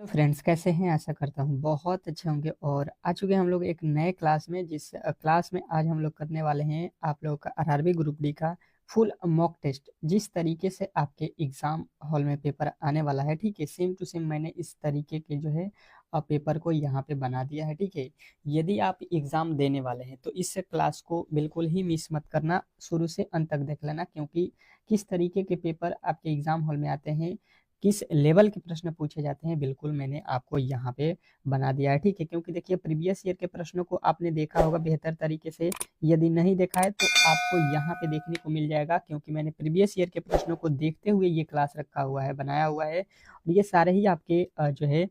तो फ्रेंड्स कैसे हैं? आशा करता हूँ बहुत अच्छे होंगे और आ चुके हैं हम लोग एक नए क्लास में जिस क्लास में आज हम लोग करने वाले हैं आप लोगों का आरआरबी ग्रुप डी का फुल मॉक टेस्ट। जिस तरीके से आपके एग्जाम हॉल में पेपर आने वाला है, ठीक है, सेम टू सेम मैंने इस तरीके के जो है पेपर को यहाँ पे बना दिया है, ठीक है। यदि आप एग्जाम देने वाले हैं तो इस क्लास को बिल्कुल ही मिस मत करना, शुरू से अंत तक देख लेना, क्योंकि किस तरीके के पेपर आपके एग्जाम हॉल में आते हैं, किस लेवल के प्रश्न पूछे जाते हैं, बिल्कुल मैंने आपको यहाँ पे बना दिया है, ठीक है। क्योंकि देखिए प्रीवियस ईयर के प्रश्नों को आपने देखा होगा बेहतर तरीके से, यदि नहीं देखा है तो आपको यहाँ पे देखने को मिल जाएगा, क्योंकि मैंने प्रीवियस ईयर के प्रश्नों को देखते हुए ये क्लास रखा हुआ है, बनाया हुआ है। और ये सारे ही आपके जो है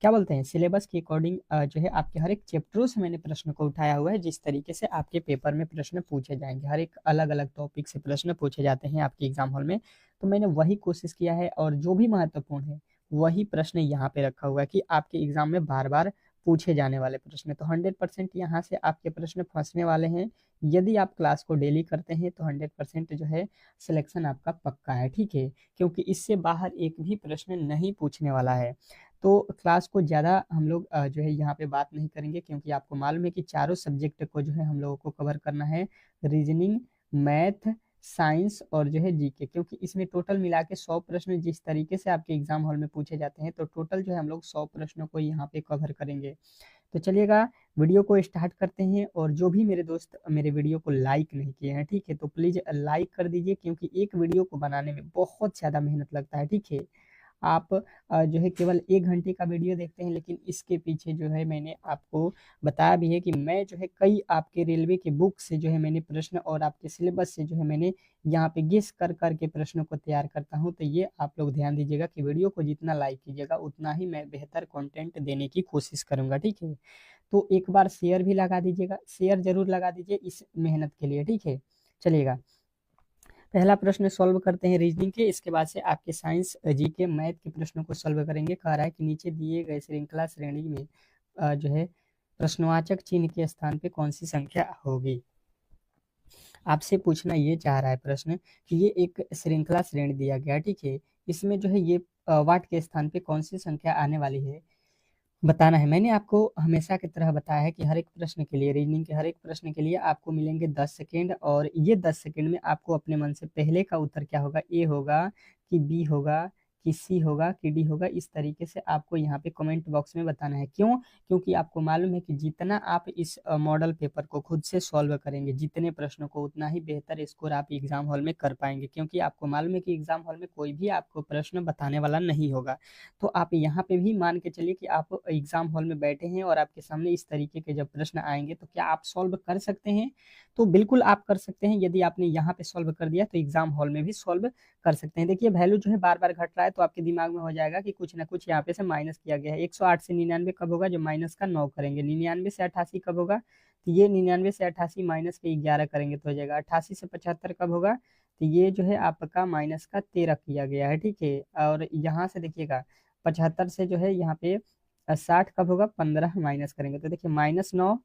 क्या बोलते हैं सिलेबस के अकॉर्डिंग जो है आपके हर एक चैप्टरों से मैंने प्रश्न को उठाया हुआ है, जिस तरीके से आपके पेपर में प्रश्न पूछे जाएंगे, हर एक अलग अलग टॉपिक से प्रश्न पूछे जाते हैं आपके एग्जाम हॉल में। तो मैंने वही कोशिश किया है और जो भी महत्वपूर्ण है वही प्रश्न यहाँ पे रखा हुआ है कि आपके एग्जाम में बार बार पूछे जाने वाले प्रश्न। तो 100% यहाँ से आपके प्रश्न फंसने वाले हैं। यदि आप क्लास को डेली करते हैं तो 100% जो है सिलेक्शन आपका पक्का है, ठीक है, क्योंकि इससे बाहर एक भी प्रश्न नहीं पूछने वाला है। तो क्लास को ज़्यादा हम लोग जो है यहाँ पे बात नहीं करेंगे, क्योंकि आपको मालूम है कि चारों सब्जेक्ट को जो है हम लोगों को कवर करना है, रीजनिंग, मैथ, साइंस और जो है जीके, क्योंकि इसमें टोटल मिला के 100 प्रश्न जिस तरीके से आपके एग्जाम हॉल में पूछे जाते हैं, तो टोटल जो है हम लोग 100 प्रश्नों को यहाँ पे कवर करेंगे। तो चलिएगा वीडियो को स्टार्ट करते हैं। और जो भी मेरे दोस्त मेरे वीडियो को लाइक नहीं किए हैं, ठीक है, तो प्लीज़ लाइक कर दीजिए, क्योंकि एक वीडियो को बनाने में बहुत ज़्यादा मेहनत लगता है, ठीक है। आप जो है केवल 1 घंटे का वीडियो देखते हैं, लेकिन इसके पीछे जो है मैंने आपको बताया भी है कि मैं जो है कई आपके रेलवे के बुक से जो है मैंने प्रश्न और आपके सिलेबस से जो है मैंने यहाँ पे गेस कर करके प्रश्नों को तैयार करता हूँ। तो ये आप लोग ध्यान दीजिएगा कि वीडियो को जितना लाइक कीजिएगा उतना ही मैं बेहतर कंटेंट देने की कोशिश करूंगा, ठीक है। तो एक बार शेयर भी लगा दीजिएगा, शेयर जरूर लगा दीजिए इस मेहनत के लिए, ठीक है। चलिएगा पहला प्रश्न सॉल्व करते हैं रीजनिंग के, इसके बाद से आपके साइंस जीके मैथ के प्रश्नों को सॉल्व करेंगे। कह रहा है कि नीचे दिए गए श्रृंखला श्रेणी में जो है प्रश्नवाचक चिन्ह के स्थान पे कौन सी संख्या होगी। आपसे पूछना ये चाह रहा है प्रश्न कि ये एक श्रृंखला श्रेणी दिया गया, ठीक है, इसमें जो है ये वाट के स्थान पे कौन सी संख्या आने वाली है बताना है। मैंने आपको हमेशा की तरह बताया है कि हर एक प्रश्न के लिए, रीजनिंग के हर एक प्रश्न के लिए आपको मिलेंगे 10 सेकेंड, और ये 10 सेकेंड में आपको अपने मन से पहले का उत्तर क्या होगा, ए होगा कि बी होगा कि सी होगा कि डी होगा, इस तरीके से आपको यहाँ पे कमेंट बॉक्स में बताना है। क्यों? क्योंकि आपको मालूम है कि जितना आप इस मॉडल पेपर को खुद से सॉल्व करेंगे, जितने प्रश्नों को, उतना ही बेहतर स्कोर आप एग्जाम हॉल में कर पाएंगे, क्योंकि आपको मालूम है कि एग्जाम हॉल में कोई भी आपको प्रश्न बताने वाला नहीं होगा। तो आप यहाँ पे भी मान के चलिए कि आप एग्जाम हॉल में बैठे हैं और आपके सामने इस तरीके के जब प्रश्न आएंगे तो क्या आप सॉल्व कर सकते हैं? तो बिल्कुल आप कर सकते हैं। यदि आपने यहाँ पे सॉल्व कर दिया तो एग्जाम हॉल में भी सॉल्व कर सकते हैं। देखिए वैल्यू जो है बार बार घट रहा है, तो आपके दिमाग में हो जाएगा कि कुछ ना कुछ यहाँ पे से माइनस किया गया है। 108 से 99 कब होगा, जब माइनस का 9 करेंगे। 99 से 88 कब होगा, तो ये 99 से 88 माइनस के 11 करेंगे तो हो जाएगा। 88 से 75 कब होगा, तो ये जो है आपका माइनस का 13 किया गया है, ठीक है। और यहाँ से देखिएगा 75 से जो है यहाँ पे 60 कब होगा, 15 माइनस करेंगे तो देखिए -9,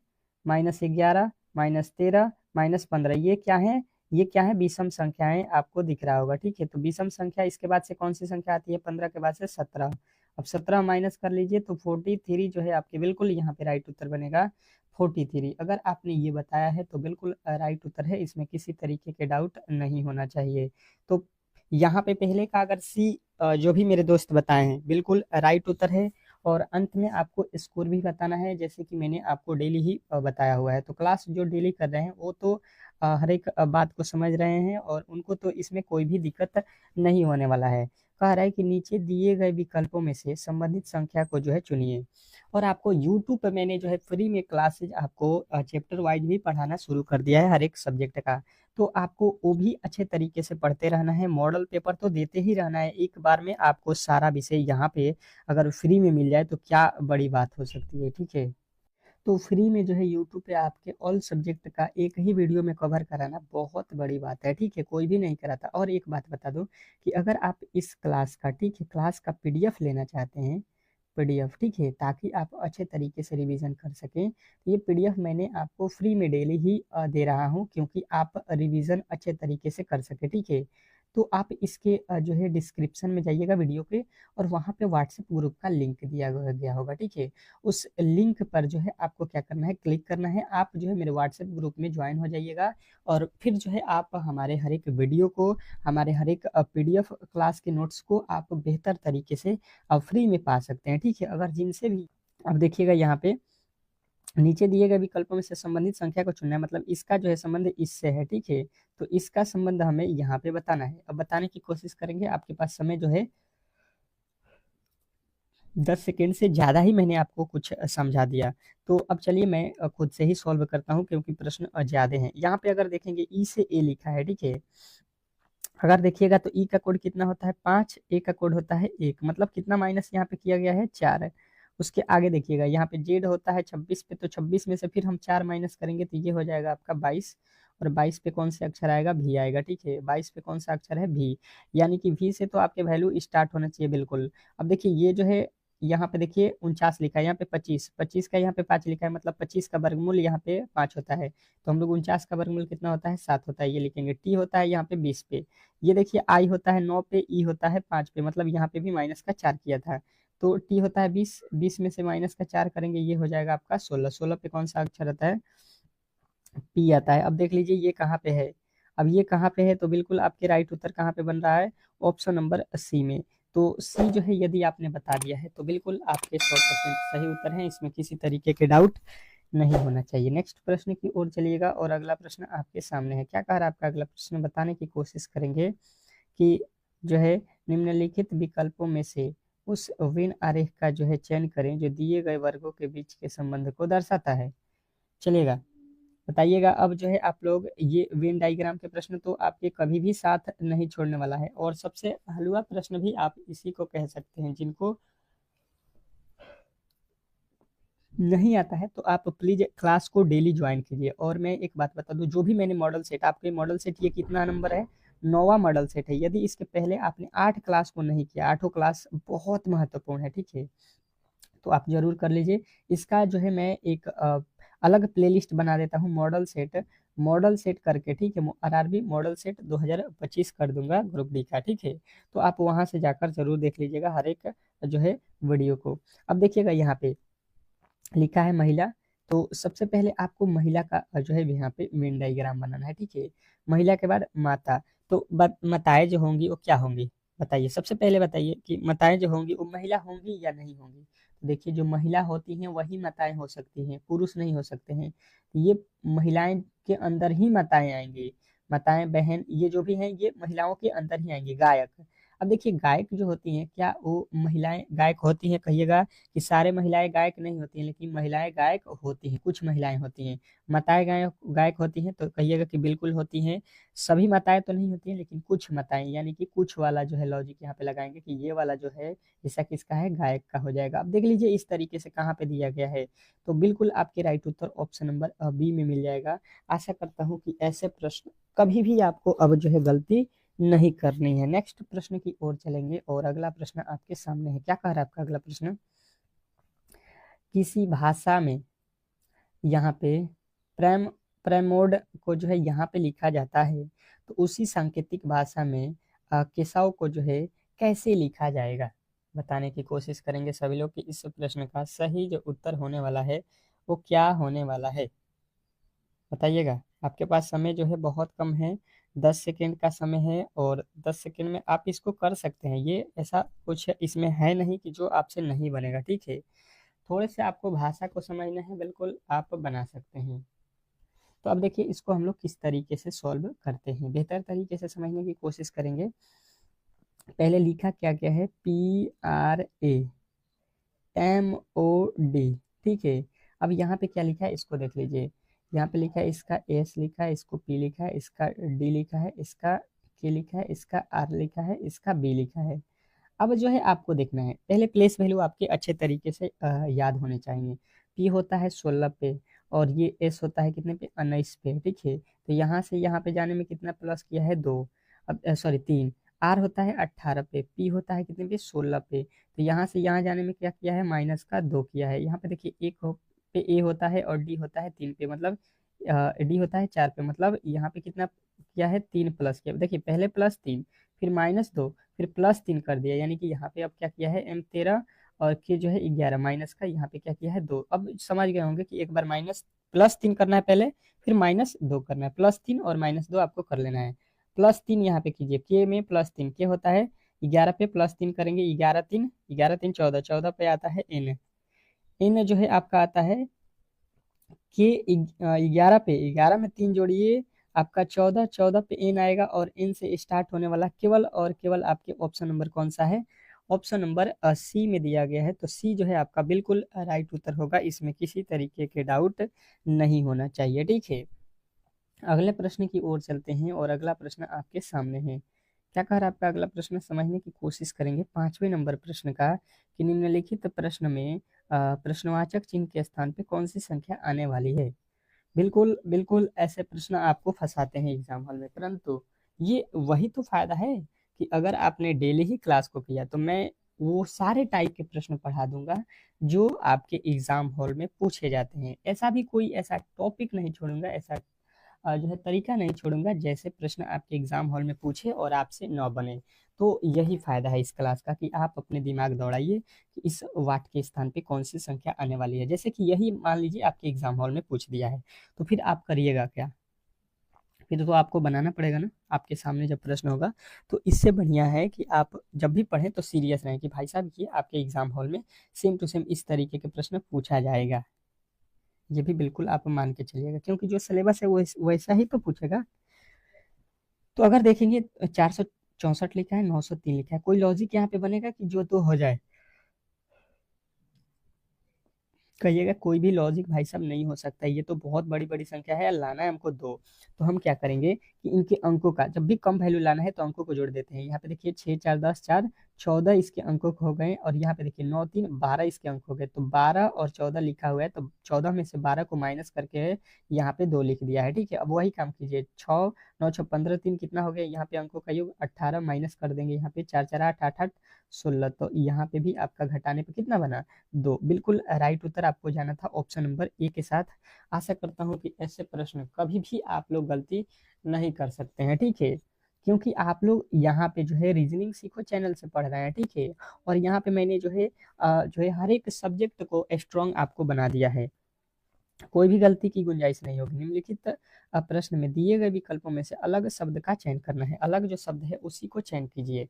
-11, -13, -15, ये क्या है, विषम संख्याएं आपको दिख रहा होगा, ठीक है। तो विषम संख्या इसके बाद से कौन सी संख्या आती है, 15 के बाद से 17। अब 17 माइनस कर लीजिए तो 43 जो है आपके बिल्कुल यहाँ पे राइट उत्तर बनेगा, 43। अगर आपने ये बताया है तो बिल्कुल राइट उत्तर है, इसमें किसी तरीके के डाउट नहीं होना चाहिए। तो यहाँ पे पहले का अगर सी जो भी मेरे दोस्त बताए हैं बिल्कुल राइट उत्तर है। और अंत में आपको स्कोर भी बताना है, जैसे कि मैंने आपको डेली ही बताया हुआ है। तो क्लास जो डेली कर रहे हैं वो तो हर एक बात को समझ रहे हैं और उनको तो इसमें कोई भी दिक्कत नहीं होने वाला है। कह रहा है कि नीचे दिए गए विकल्पों में से संबंधित संख्या को जो है चुनिए। और आपको यूट्यूब पर मैंने जो है फ्री में क्लासेज आपको चैप्टर वाइज भी पढ़ाना शुरू कर दिया है हर एक सब्जेक्ट का। तो आपको वो भी अच्छे तरीके से पढ़ते रहना है, मॉडल पेपर तो देते ही रहना है। एक बार में आपको सारा विषय यहाँ पे अगर फ्री में मिल जाए तो क्या बड़ी बात हो सकती है, ठीक है। तो फ्री में जो है यूट्यूब पे आपके ऑल सब्जेक्ट का एक ही वीडियो में कवर कराना बहुत बड़ी बात है, ठीक है, कोई भी नहीं कराता। और एक बात बता दो कि अगर आप इस क्लास का, ठीक है, क्लास का पीडीएफ लेना चाहते हैं, पीडीएफ, ठीक है, ताकि आप अच्छे तरीके से रिवीजन कर सकें, तो ये पीडीएफ मैंने आपको फ्री में डेली ही दे रहा हूँ, क्योंकि आप रिवीजन अच्छे तरीके से कर सके, ठीक है। तो आप इसके जो है डिस्क्रिप्शन में जाइएगा वीडियो के, और वहाँ पे व्हाट्सएप ग्रुप का लिंक दिया गया होगा, ठीक है। उस लिंक पर जो है आपको क्या करना है, क्लिक करना है, आप जो है मेरे व्हाट्सएप ग्रुप में ज्वाइन हो जाइएगा, और फिर जो है आप हमारे हर एक वीडियो को, हमारे हर एक पीडीएफ क्लास के नोट्स को आप बेहतर तरीके से फ्री में पा सकते हैं, ठीक है। अगर जिनसे भी, अब देखिएगा यहाँ पे नीचे दिए गए विकल्पों में से संबंधित संख्या को चुनना है, मतलब इसका जो है संबंध इससे है, ठीक है। तो इसका संबंध हमें यहाँ पे बताना है। अब बताने की कोशिश करेंगे, आपके पास समय जो है 10 सेकेंड से ज़्यादा ही मैंने आपको कुछ समझा दिया। तो अब चलिए मैं खुद से ही सॉल्व करता हूँ, क्योंकि प्रश्न ज़्यादा हैं। यहाँ पे अगर देखेंगे ई से ए लिखा है, ठीक है। अगर देखिएगा तो ई का कोड कितना होता है 5, ए का कोड होता है 1, मतलब कितना माइनस यहाँ पे किया गया है 4। उसके आगे देखिएगा यहाँ पे जेड होता है 26 पे, तो 26 में से फिर हम 4 माइनस करेंगे तो ये हो जाएगा आपका 22, और 22 पे कौन से अक्षर आएगा, भी आएगा, ठीक है। 22 पे कौन सा अक्षर है, भी, यानी कि भी से तो आपके वैल्यू स्टार्ट होना चाहिए बिल्कुल। अब देखिए ये जो है यहाँ पे देखिए 49 लिखा है, यहाँ पे 25, 25 का यहाँ पे 5 लिखा है, मतलब 25 का वर्गमूल यहाँ पे 5 होता है, तो हम लोग 49 का वर्गमूल कितना होता है 7 होता है, ये लिखेंगे। टी होता है यहाँ पे 20 पे, ये देखिए आई होता है 9 पे, ई होता है 5 पे, मतलब यहाँ पे भी माइनस का 4 किया था। तो टी होता है 20, 20 में से माइनस का 4 करेंगे, ये हो जाएगा आपका 16, 16 पे कौन सा अक्षर आता है, पी आता है। अब देख लीजिए ये कहाँ पे है, अब ये कहाँ पे है, तो बिल्कुल आपके राइट उत्तर कहाँ पे बन रहा है, ऑप्शन नंबर सी में। तो सी जो है यदि आपने बता दिया है तो बिल्कुल आपके 100% सही उत्तर है, इसमें किसी तरीके के डाउट नहीं होना चाहिए। नेक्स्ट प्रश्न की ओर चलिएगा, और अगला प्रश्न आपके सामने है। क्या कह रहा है आपका अगला प्रश्न, बताने की कोशिश करेंगे कि जो है निम्नलिखित विकल्पों में से उस वेन आरेख का जो है चयन करें जो दिए गए वर्गों के बीच के संबंध को दर्शाता है। चलिएगा बताइएगा। अब जो है आप लोग ये वेन डायग्राम के प्रश्न तो आपके कभी भी साथ नहीं छोड़ने वाला है, और सबसे हलवा प्रश्न भी आप इसी को कह सकते हैं। जिनको नहीं आता है तो आप प्लीज क्लास को डेली ज्वाइन कीजिए। और मैं एक बात बता दूं, जो भी मैंने मॉडल सेट, आपके मॉडल सेट ये कितना नंबर है, 9वां मॉडल सेट है। यदि इसके पहले आपने 8 क्लास को नहीं किया, 8 क्लास बहुत महत्वपूर्ण है, ठीक है, तो आप जरूर कर लीजिए। इसका जो है मैं एक अलग प्लेलिस्ट बना देता हूँ, मॉडल सेट करके, ठीक है। आरआरबी मॉडल सेट 2025 कर दूंगा ग्रुप डी का, ठीक है। तो आप वहां से जाकर जरूर देख लीजिएगा हर एक जो है वीडियो को। अब देखिएगा यहाँ पे लिखा है महिला, तो सबसे पहले आपको महिला का जो है यहाँ पे वेन डायग्राम बनाना है, ठीक है। महिला के बाद माता, तो माताएं जो होंगी वो क्या होंगी, बताइए। सबसे पहले बताइए कि माताएं जो होंगी वो महिला होंगी या नहीं होंगी। तो देखिए जो महिला होती हैं वही माताएं हो सकती हैं, पुरुष नहीं हो सकते हैं। तो ये महिलाएं के अंदर ही माताएं आएंगी, माताएं बहन ये जो भी हैं ये महिलाओं के अंदर ही आएंगी। गायक, अब देखिए गायक जो होती हैं क्या वो महिलाएं गायक होती हैं, कहिएगा कि सारे महिलाएं गायक नहीं होती हैं, लेकिन महिलाएं गायक होती हैं, कुछ महिलाएं होती हैं। माताएं गायक गायक होती हैं, तो कहिएगा कि बिल्कुल होती हैं। सभी माताएं तो नहीं होती हैं, लेकिन कुछ माताएं, यानी कि कुछ वाला जो है लॉजिक यहाँ पे लगाएंगे कि ये वाला जो है हिस्सा किसका है, गायक का हो जाएगा। अब देख लीजिए इस तरीके से कहाँ पे दिया गया है, तो बिल्कुल आपके राइट उत्तर ऑप्शन नंबर बी में मिल जाएगा। आशा करता हूँ कि ऐसे प्रश्न कभी भी आपको अब जो है गलती नहीं करनी है। नेक्स्ट प्रश्न की ओर चलेंगे, और अगला प्रश्न आपके सामने है। क्या कह रहा है आपका अगला प्रश्न, किसी भाषा में यहाँ पे प्रेम प्रेमोड को जो है यहाँ पे लिखा जाता है, तो उसी सांकेतिक भाषा में केशव को जो है कैसे लिखा जाएगा, बताने की कोशिश करेंगे सभी लोग कि इस प्रश्न का सही जो उत्तर होने वाला है वो क्या होने वाला है, बताइएगा। आपके पास समय जो है बहुत कम है, 10 सेकेंड का समय है, और 10 सेकेंड में आप इसको कर सकते हैं। ये ऐसा कुछ इसमें है नहीं कि जो आपसे नहीं बनेगा, ठीक है। थोड़े से आपको भाषा को समझना है, बिल्कुल आप बना सकते हैं। तो अब देखिए इसको हम लोग किस तरीके से सॉल्व करते हैं, बेहतर तरीके से समझने की कोशिश करेंगे। पहले लिखा क्या क्या है, PRAMOD, ठीक है। अब यहाँ पे क्या लिखा है इसको देख लीजिए, यहाँ पे लिखा है इसका एस लिखा है, इसको पी लिखा है, इसका डी लिखा है, इसका के लिखा है, इसका आर लिखा है, इसका बी लिखा है। अब जो है आपको देखना है, पहले प्लेस वैल्यू आपके अच्छे तरीके से याद होने चाहिए। पी होता है 16 पे, और ये एस होता है कितने पे, 19 पे, ठीक है। तो यहाँ से यहाँ पे जाने में कितना प्लस किया है, 2, अब सॉरी 3। आर होता है 18 पे, पी होता है कितने पे, 16 पे, तो यहाँ से यहाँ जाने में क्या किया है, माइनस का 2 किया है। यहाँ पे देखिए पे ए होता है, और डी होता है 3 पे, मतलब डी होता है 4 पे, मतलब यहाँ पे कितना किया है 3 प्लस किया। देखिए पहले +3 फिर -2 फिर +3 कर दिया, यानी कि यहाँ पे अब क्या किया है m13 और फिर जो है 11 माइनस का यहाँ पे क्या किया है 2। अब समझ गए होंगे कि एक बार +3 करना है पहले, फिर -2 करना है। +3 और -2 आपको कर लेना है। +3 यहाँ पे कीजिए, के में +3 के होता है 11 पे +3 करेंगे, 11 3 14, 14 पे आता है n। n जो है आपका आता है के 11 पे 11 में 3 जोड़िए आपका 14, 14 पे n आएगा और n से स्टार्ट होने वाला केवल और केवल आपके ऑप्शन नंबर कौन सा है? ऑप्शन नंबर सी में दिया गया है। तो सी जो है आपका बिल्कुल राइट उत्तर होगा, इसमें किसी तरीके के डाउट नहीं होना चाहिए। ठीक है, अगले प्रश्न की ओर चलते हैं और अगला प्रश्न आपके सामने है। क्या कह रहा है आपका अगला प्रश्न, समझने की कोशिश करेंगे 5वें नंबर प्रश्न का कि निम्नलिखित प्रश्न में प्रश्नवाचक चिन्ह के स्थान पे कौन सी संख्या आने वाली है। बिल्कुल बिल्कुल ऐसे प्रश्न आपको फंसाते हैं एग्जाम हॉल में, परंतु ये वही तो फायदा है कि अगर आपने डेली ही क्लास को किया तो मैं वो सारे टाइप के प्रश्न पढ़ा दूंगा जो आपके एग्जाम हॉल में पूछे जाते हैं। ऐसा भी कोई ऐसा टॉपिक नहीं छोड़ूंगा, ऐसा जो है तरीका नहीं छोड़ूंगा जैसे प्रश्न आपके एग्जाम हॉल में पूछे और आपसे न बने। तो यही फायदा है इस क्लास का कि आप अपने दिमाग दौड़ाइए कि इस वाट के स्थान पे कौन सी संख्या आने वाली है। जैसे कि यही मान लीजिए आपके एग्जाम हॉल में पूछ दिया है, तो फिर आप करिएगा क्या? फिर तो आपको बनाना पड़ेगा ना आपके सामने जब प्रश्न होगा। तो इससे बढ़िया है कि आप जब भी पढ़ें तो सीरियस रहें कि भाई साहब ये आपके एग्जाम हॉल में सेम टू सेम इस तरीके के प्रश्न पूछा जाएगा। ये भी बिल्कुल आप मान के चलिएगा, क्योंकि जो सिलेबस है वो वैसा ही तो पूछेगा। तो अगर देखेंगे 464 लिखा है, 903 लिखा है, कोई लॉजिक यहाँ पे बनेगा कि जो तो हो जाए? कहिएगा कोई भी लॉजिक भाई साहब नहीं हो सकता, ये तो बहुत बड़ी बड़ी संख्या है, लाना है हमको 2। तो हम क्या करेंगे कि इनके अंकों का जब भी कम वैल्यू लाना है तो अंकों को जोड़ देते हैं। यहाँ पे देखिए 6 4 10 4 14 इसके अंकों हो गए, और यहाँ पे देखिए 9 3 12 इसके अंक हो गए। तो 12 और 14 लिखा हुआ है, तो 14 में से 12 को माइनस करके यहाँ पे 2 लिख दिया है। ठीक है, अब वही काम कीजिए, 6 9 6 15 3 कितना हो गया, यहाँ पे अंकों का योग 18 माइनस कर देंगे, यहाँ पे 4 4 8 8 8 16। तो यहाँ पे भी आपका घटाने पे कितना बना? 2। बिल्कुल राइट उत्तर आपको जाना था ऑप्शन नंबर ए के साथ। आशा करता हूँ कि ऐसे प्रश्न कभी भी आप लोग गलती नहीं कर सकते हैं। ठीक है, क्योंकि आप लोग यहाँ पे जो है रीजनिंग सीखो चैनल से पढ़ रहे हैं। ठीक है, और यहाँ पे मैंने जो है हर एक सब्जेक्ट को स्ट्रॉन्ग आपको बना दिया है, कोई भी गलती की गुंजाइश नहीं होगी। निम्नलिखित प्रश्न में दिए गए विकल्पों में से अलग शब्द का चयन करना है। अलग जो शब्द है उसी को चयन कीजिए।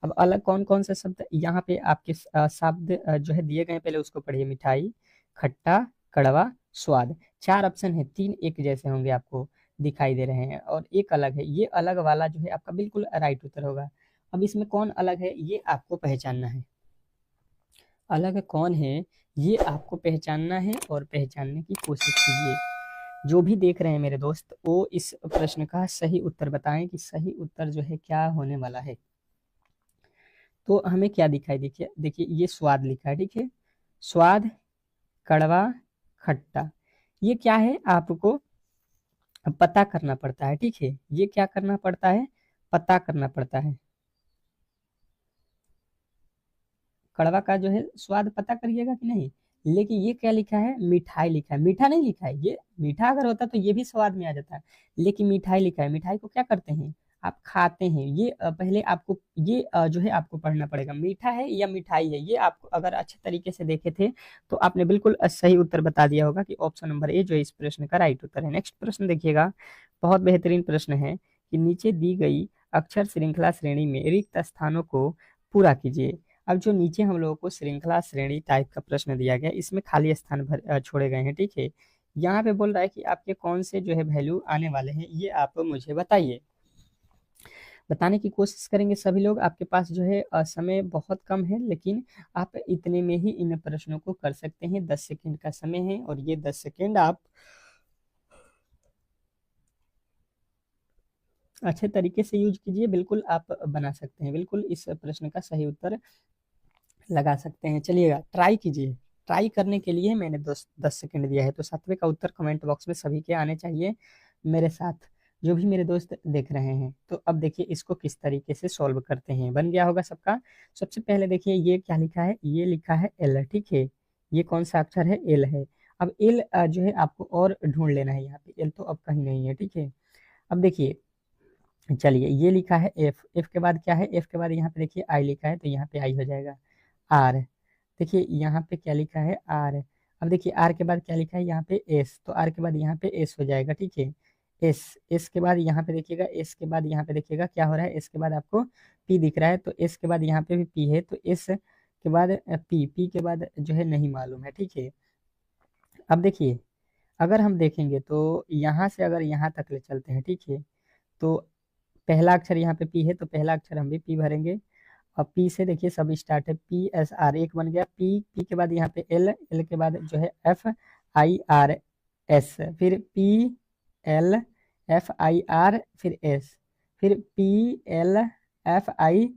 अब अलग कौन कौन से शब्द यहाँ पे आपके शब्द जो है दिए गए, पहले उसको पढ़िए। मिठाई, खट्टा, कड़वा, स्वाद। 4 ऑप्शन है, 3 एक जैसे होंगे आपको दिखाई दे रहे हैं और एक अलग है। ये अलग वाला जो है आपका बिल्कुल राइट उत्तर होगा। अब इसमें कौन अलग है ये आपको पहचानना है। अलग कौन है ये आपको पहचानना है और पहचानने की कोशिश कीजिए। जो भी देख रहे हैं मेरे दोस्त, वो इस प्रश्न का सही उत्तर बताएं कि सही उत्तर जो है क्या होने वाला है। तो हमें क्या दिखाई, देखिए देखिए ये स्वाद लिखा है। ठीक है, स्वाद, कड़वा, खट्टा, ये क्या है आपको पता करना पड़ता है। ठीक है, ये क्या करना पड़ता है? पता करना पड़ता है। कड़वा का जो है स्वाद पता करिएगा कि नहीं। लेकिन ये क्या लिखा है? मिठाई लिखा है, मीठा नहीं लिखा है। ये मीठा अगर होता तो ये भी स्वाद में आ जाता है, लेकिन मिठाई लिखा है। मिठाई को क्या करते हैं? आप खाते हैं। ये पहले आपको ये जो है आपको पढ़ना पड़ेगा, मीठा है या मिठाई है। ये आपको अगर अच्छे तरीके से देखे थे तो आपने बिल्कुल सही उत्तर बता दिया होगा कि ऑप्शन नंबर ए जो है इस प्रश्न का राइट उत्तर है। नेक्स्ट प्रश्न देखिएगा, बहुत बेहतरीन प्रश्न है कि नीचे दी गई अक्षर श्रृंखला श्रेणी में रिक्त स्थानों को पूरा कीजिए। अब जो नीचे हम लोगों को श्रृंखला श्रेणी टाइप का प्रश्न दिया गया, इसमें खाली स्थान छोड़े गए हैं। ठीक है, यहाँ पे बोल रहा है कि आपके कौन से जो है वैल्यू आने वाले हैं, ये आप मुझे बताइए। बताने की कोशिश करेंगे सभी लोग। आपके पास जो है समय बहुत कम है, लेकिन आप इतने में ही इन प्रश्नों को कर सकते हैं। 10 सेकेंड का समय है और ये 10 सेकेंड आप अच्छे तरीके से यूज कीजिए। बिल्कुल आप बना सकते हैं, बिल्कुल इस प्रश्न का सही उत्तर लगा सकते हैं। चलिएगा ट्राई कीजिए। ट्राई करने के लिए मैंने 10 सेकंड दिया है, तो 7वें का उत्तर कमेंट बॉक्स में सभी के आने चाहिए मेरे साथ, जो भी मेरे दोस्त देख रहे हैं। तो अब देखिए इसको किस तरीके से सॉल्व करते हैं। बन गया होगा सबका। सबसे पहले देखिए ये क्या लिखा है, ये लिखा है एल। ठीक है, ये कौन सा अक्षर है? एल है। अब एल जो है आपको और ढूंढ लेना है, यहाँ पे एल तो अब कहीं नहीं है। ठीक है, अब देखिए चलिए ये लिखा है एफ, एफ के बाद क्या है, एफ के बाद यहाँ पे देखिए आई लिखा है, तो यहाँ पे आई हो जाएगा। आर, देखिए यहाँ पे क्या लिखा है आर। अब देखिए आर के बाद क्या लिखा है यहाँ पे एस, तो आर के बाद यहाँ पे एस हो जाएगा, ठीक है। एस, एस के बाद यहाँ पे देखिएगा, एस के बाद यहाँ पे देखिएगा क्या हो रहा है, एस के बाद आपको पी दिख रहा है, तो एस के बाद यहाँ पे भी पी है, तो एस के बाद पी, पी के बाद जो है नहीं मालूम है, ठीक है। अब देखिए अगर हम देखेंगे तो यहाँ से अगर यहाँ तक ले चलते हैं, ठीक है, तो पहला अक्षर यहाँ पे पी है, तो पहला अक्षर हम भी पी भरेंगे। और पी से देखिए सब स्टार्ट है, पी एस आर, एक बन गया पी, पी के बाद यहाँ पे एल, एल के बाद जो है एफ आई आर एस, फिर P L F I R फिर एस, फिर P L F I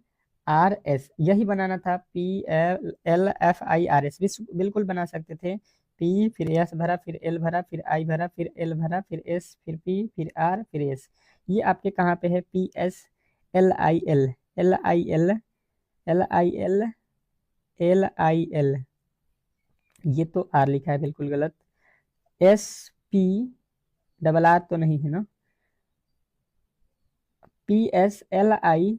R S, यही बनाना था, P L L F I R S बिल्कुल बना सकते थे। पी फिर एस भरा, फिर एल भरा, फिर आई भरा, फिर एल भरा, फिर एस, फिर पी, फिर आर, फिर एस। ये आपके कहाँ पे है, P S L I L, L I L, L I L, L I L, ये तो आर लिखा है, बिल्कुल गलत। एस पी डबल आर तो नहीं है ना, P S L I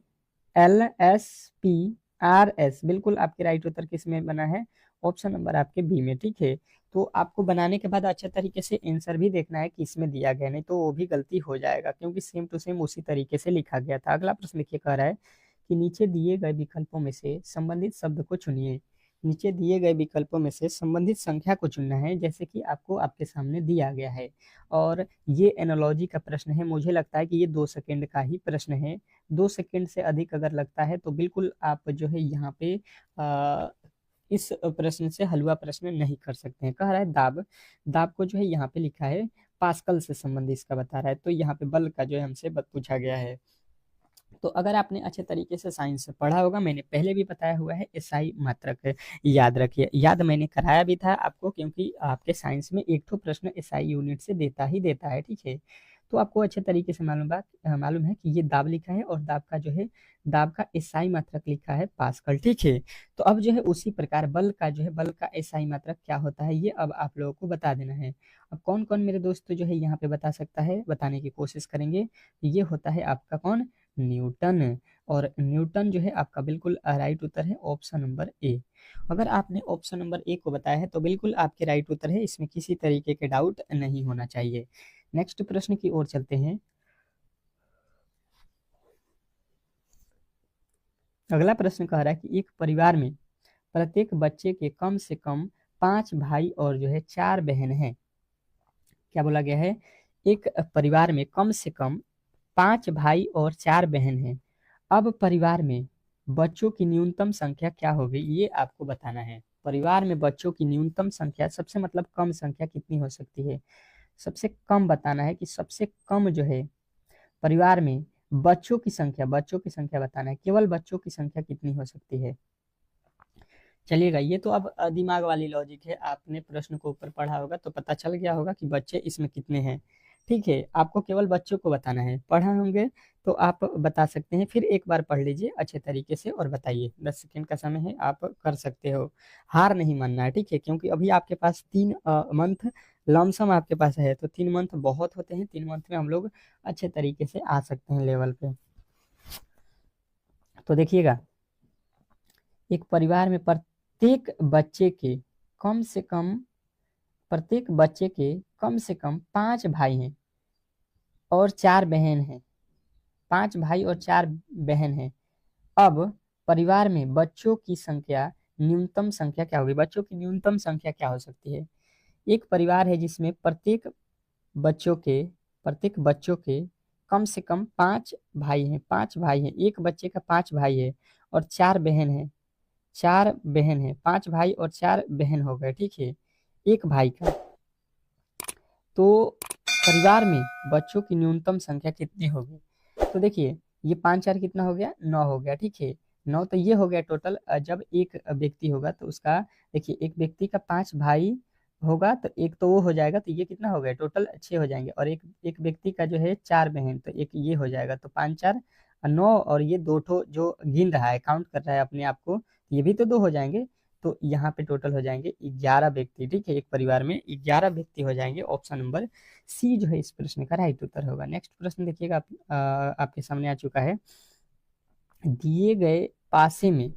L S P R S, बिल्कुल आपके राइट उत्तर किस में बना है, ऑप्शन नंबर आपके बी में, ठीक है। तो आपको बनाने के बाद अच्छे तरीके से आंसर भी देखना है कि इसमें दिया गया, नहीं तो वो भी गलती हो जाएगा, क्योंकि सेम टू सेम उसी तरीके से लिखा गया था। अगला प्रश्न देखिए, कह रहा है कि नीचे दिए गए विकल्पों में से संबंधित शब्द को चुनिए। नीचे दिए गए विकल्पों में से संबंधित संख्या को चुनना है, जैसे कि आपको आपके सामने दिया गया है। और ये एनालॉजी का प्रश्न है, मुझे लगता है कि ये 2 सेकंड का ही प्रश्न है। 2 सेकंड से अधिक अगर लगता है तो बिल्कुल आप जो है यहाँ पे इस प्रश्न से हलवा प्रश्न नहीं कर सकते हैं। कह रहा है दाब, दाब को जो है यहाँ पे लिखा है पास्कल से संबंधित इसका बता रहा है, तो यहाँ पे बल का जो है हमसे पूछा गया है। तो अगर आपने अच्छे तरीके से साइंस पढ़ा होगा, मैंने पहले भी बताया हुआ है, एसआई मात्रक याद रखिए, याद मैंने कराया भी था आपको, क्योंकि आपके साइंस में एक तो प्रश्न एसआई यूनिट से देता ही देता है, ठीक है। तो आपको अच्छे तरीके से मालूम है कि ये दाब लिखा है, और दाब का जो है दाब का एसआई मात्रक लिखा है पास्कल, ठीक है। तो अब जो है उसी प्रकार बल का जो है, बल का एसआई मात्रक क्या होता है, ये अब आप लोगों को बता देना है। अब कौन कौन मेरे दोस्त जो है यहाँ पे बता सकता है, बताने की कोशिश करेंगे। ये होता है आपका कौन, न्यूटन। और न्यूटन जो है आपका बिल्कुल राइट उत्तर है, ऑप्शन नंबर ए। अगर आपने ऑप्शन नंबर ए को बताया है तो बिल्कुल आपके राइट उत्तर है, इसमें किसी तरीके के डाउट नहीं होना चाहिए। नेक्स्ट प्रश्न की ओर चलते हैं। अगला प्रश्न कह रहा है कि एक परिवार में प्रत्येक बच्चे के कम से कम 5 भाई और जो है 4 बहन हैं। क्या बोला गया है, एक परिवार में कम से कम 5 भाई और 4 बहन हैं। अब परिवार में बच्चों की न्यूनतम संख्या क्या होगी, ये आपको बताना है। परिवार में बच्चों की न्यूनतम संख्या, सबसे मतलब कम संख्या कितनी हो सकती है, सबसे कम बताना है कि सबसे कम जो है परिवार में बच्चों की संख्या, बच्चों की संख्या बताना है, केवल बच्चों की संख्या कितनी हो सकती है। चलिएगा, ये तो अब दिमाग वाली लॉजिक है, आपने प्रश्न को ऊपर पढ़ा होगा तो पता चल गया होगा कि बच्चे इसमें कितने हैं, ठीक है। आपको केवल बच्चों को बताना है, पढ़ा होंगे तो आप बता सकते हैं, फिर एक बार पढ़ लीजिए अच्छे तरीके से और बताइए। 10 सेकेंड का समय है, आप कर सकते हो, हार नहीं मानना है, ठीक है, क्योंकि अभी आपके पास 3 मंथ लमसम आपके पास है, तो 3 मंथ बहुत होते हैं, 3 मंथ में हम लोग अच्छे तरीके से आ सकते हैं लेवल पे। तो देखिएगा, एक परिवार में कम से कम प्रत्येक बच्चे के कम से कम 5 भाई हैं और 4 बहन हैं, 5 भाई और 4 बहन हैं। अब परिवार में बच्चों की संख्या, न्यूनतम संख्या क्या होगी, बच्चों की न्यूनतम संख्या क्या हो सकती है। एक परिवार है जिसमें बच्चों के प्रत्येक बच्चों के कम से कम 5 भाई हैं, 5 भाई हैं, एक बच्चे का 5 भाई है और 4 बहन है, 4 बहन है, 5 भाई और 4 बहन हो गए, ठीक है, एक भाई का। तो परिवार में बच्चों की न्यूनतम संख्या कितनी होगी, तो देखिए ये 5 4 कितना हो गया, 9 हो गया, ठीक है। 9 तो ये हो गया टोटल, जब एक व्यक्ति होगा तो उसका, देखिए एक व्यक्ति का 5 भाई होगा तो एक तो वो हो जाएगा, तो ये कितना हो गया टोटल 6 हो जाएंगे, और एक एक व्यक्ति का जो है 4 बहन, तो एक ये हो जाएगा, तो 5 4 9, और ये 2 ठो जो गिन रहा है, काउंट कर रहा है अपने आप को, ये भी तो 2 हो जाएंगे। तो यहाँ पे टोटल हो जाएंगे 11 व्यक्ति, ठीक है। एक परिवार में 11 व्यक्ति हो जाएंगे। ऑप्शन नंबर सी जो है इस प्रश्न का राइट उत्तर होगा। नेक्स्ट प्रश्न देखिएगा, आपके सामने आ चुका है। दिए गए पासे में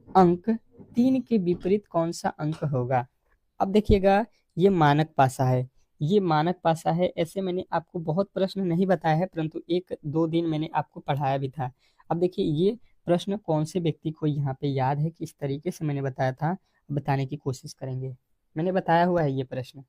अंक 3 के विपरीत कौन सा अंक होगा। अब देखिएगा, ये मानक पासा है, ये मानक पासा है। ऐसे मैंने आपको बहुत प्रश्न नहीं बताया है, परंतु 1-2 दिन मैंने आपको पढ़ाया भी था। अब देखिए, ये प्रश्न कौन से व्यक्ति को यहाँ पे याद है, किस तरीके से मैंने बताया था, बताने की कोशिश करेंगे। मैंने बताया हुआ है ये प्रश्न,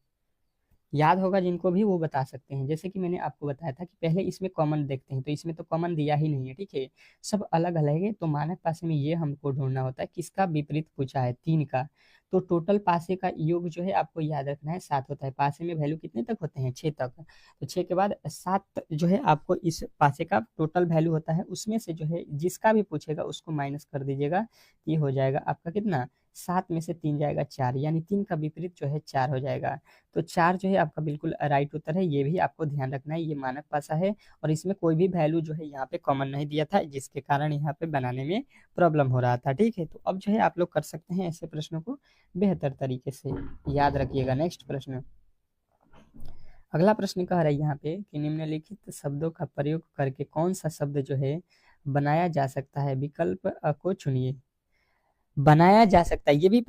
याद होगा जिनको भी वो बता सकते हैं। जैसे कि मैंने आपको बताया था कि पहले इसमें कॉमन देखते हैं, तो इसमें तो कॉमन दिया ही नहीं है, ठीक है। सब अलग अलग है, तो मानक पासे में ये हमको ढूंढना होता है किसका विपरीत पूछा है, 3 का। तो टोटल पासे का योग जो है आपको याद रखना है 7 होता है। पासे में वैल्यू कितने तक होते हैं, 6 तक। तो 6 के बाद 7 जो है आपको इस पासे का टोटल वैल्यू होता है। उसमें से जो है जिसका भी पूछेगा उसको माइनस कर दीजिएगा, ये हो जाएगा आपका कितना, 7 में से 3 जाएगा 4, यानी 3 का विपरीत जो है 4 हो जाएगा। तो 4 जो है आपका बिल्कुल राइट उत्तर है। ये भी आपको ध्यान रखना है, ये मानक पासा है और इसमें कोई भी वैल्यू जो है यहाँ पे कॉमन नहीं दिया था, जिसके कारण यहाँ पे बनाने में प्रॉब्लम हो रहा था, ठीक है। तो अब जो है आप लोग कर सकते हैं ऐसे प्रश्नों को बेहतर तरीके से। याद रखिएगा। नेक्स्ट प्रश्न, अगला प्रश्न कह रहा है यहाँ पे कि निम्नलिखित शब्दों का प्रयोग करके कौन सा शब्द जो है बनाया जा सकता है, विकल्प को चुनिए। बनाया जा सकता है, ये भी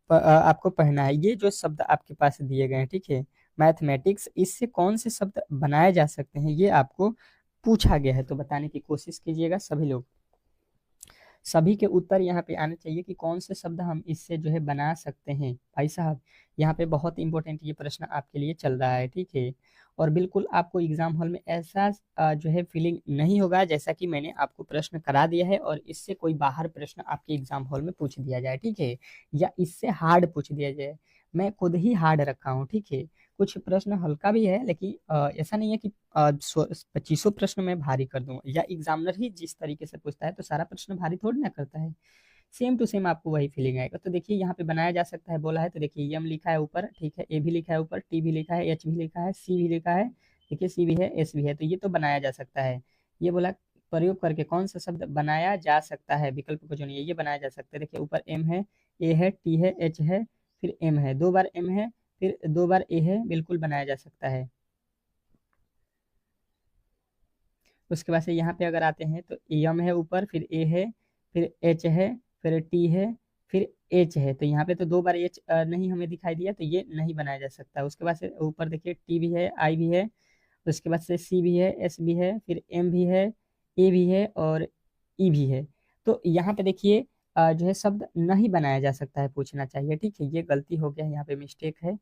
आपको पढ़ना है। ये जो शब्द आपके पास दिए गए हैं, ठीक है, मैथमेटिक्स, इससे कौन से शब्द बनाए जा सकते हैं, ये आपको पूछा गया है। तो बताने की कोशिश कीजिएगा सभी लोग। सभी के उत्तर यहाँ पे आने चाहिए कि कौन से शब्द हम इससे जो है बना सकते हैं। भाई साहब, यहाँ पे बहुत इंपॉर्टेंट ये प्रश्न आपके लिए चल रहा है, ठीक है। और बिल्कुल आपको एग्जाम हॉल में ऐसा जो है फीलिंग नहीं होगा जैसा कि मैंने आपको प्रश्न करा दिया है और इससे कोई बाहर प्रश्न आपके एग्जाम हॉल में पूछ दिया जाए, ठीक है, या इससे हार्ड पूछ दिया जाए। मैं खुद ही हार्ड रखा हूँ, ठीक है। कुछ प्रश्न हल्का भी है, लेकिन ऐसा नहीं है कि 2500 प्रश्न मैं भारी कर दूं, या एग्जामिनर ही जिस तरीके से पूछता है तो सारा प्रश्न भारी थोड़ी ना करता है। सेम टू सेम आपको वही फीलिंग आएगा। तो देखिए यहाँ पे बनाया जा सकता है बोला है, तो देखिए एम लिखा है ऊपर, ठीक है, ए भी लिखा है ऊपर, टी भी लिखा है, एच भी लिखा है, सी भी लिखा है, देखिए सी भी है, एस भी है, तो ये तो बनाया जा सकता है। ये बोला प्रयोग करके कौन सा शब्द बनाया जा सकता है, विकल्प को चुनिए। ये बनाया जा सकता है, देखिए ऊपर एम है, ए है, टी है, एच है, फिर एम है, 2 बार एम है, फिर 2 बार ए है, बिल्कुल बनाया जा सकता है। उसके बाद से यहाँ पे अगर आते हैं तो एम है ऊपर, फिर ए है, फिर एच है, फिर टी है, फिर एच है। तो यहाँ पे तो 2 बार एच नहीं हमें दिखाई दिया, तो ये नहीं बनाया जा सकता। उसके बाद से ऊपर देखिए टी भी है, आई भी है, उसके बाद से सी भी है, एस भी है, फिर एम भी है, ए भी है और ई भी है। तो यहाँ पे देखिए जो है शब्द नहीं बनाया जा सकता है पूछना चाहिए, ठीक है। ये गलती हो गया है, यहाँ पे मिस्टेक है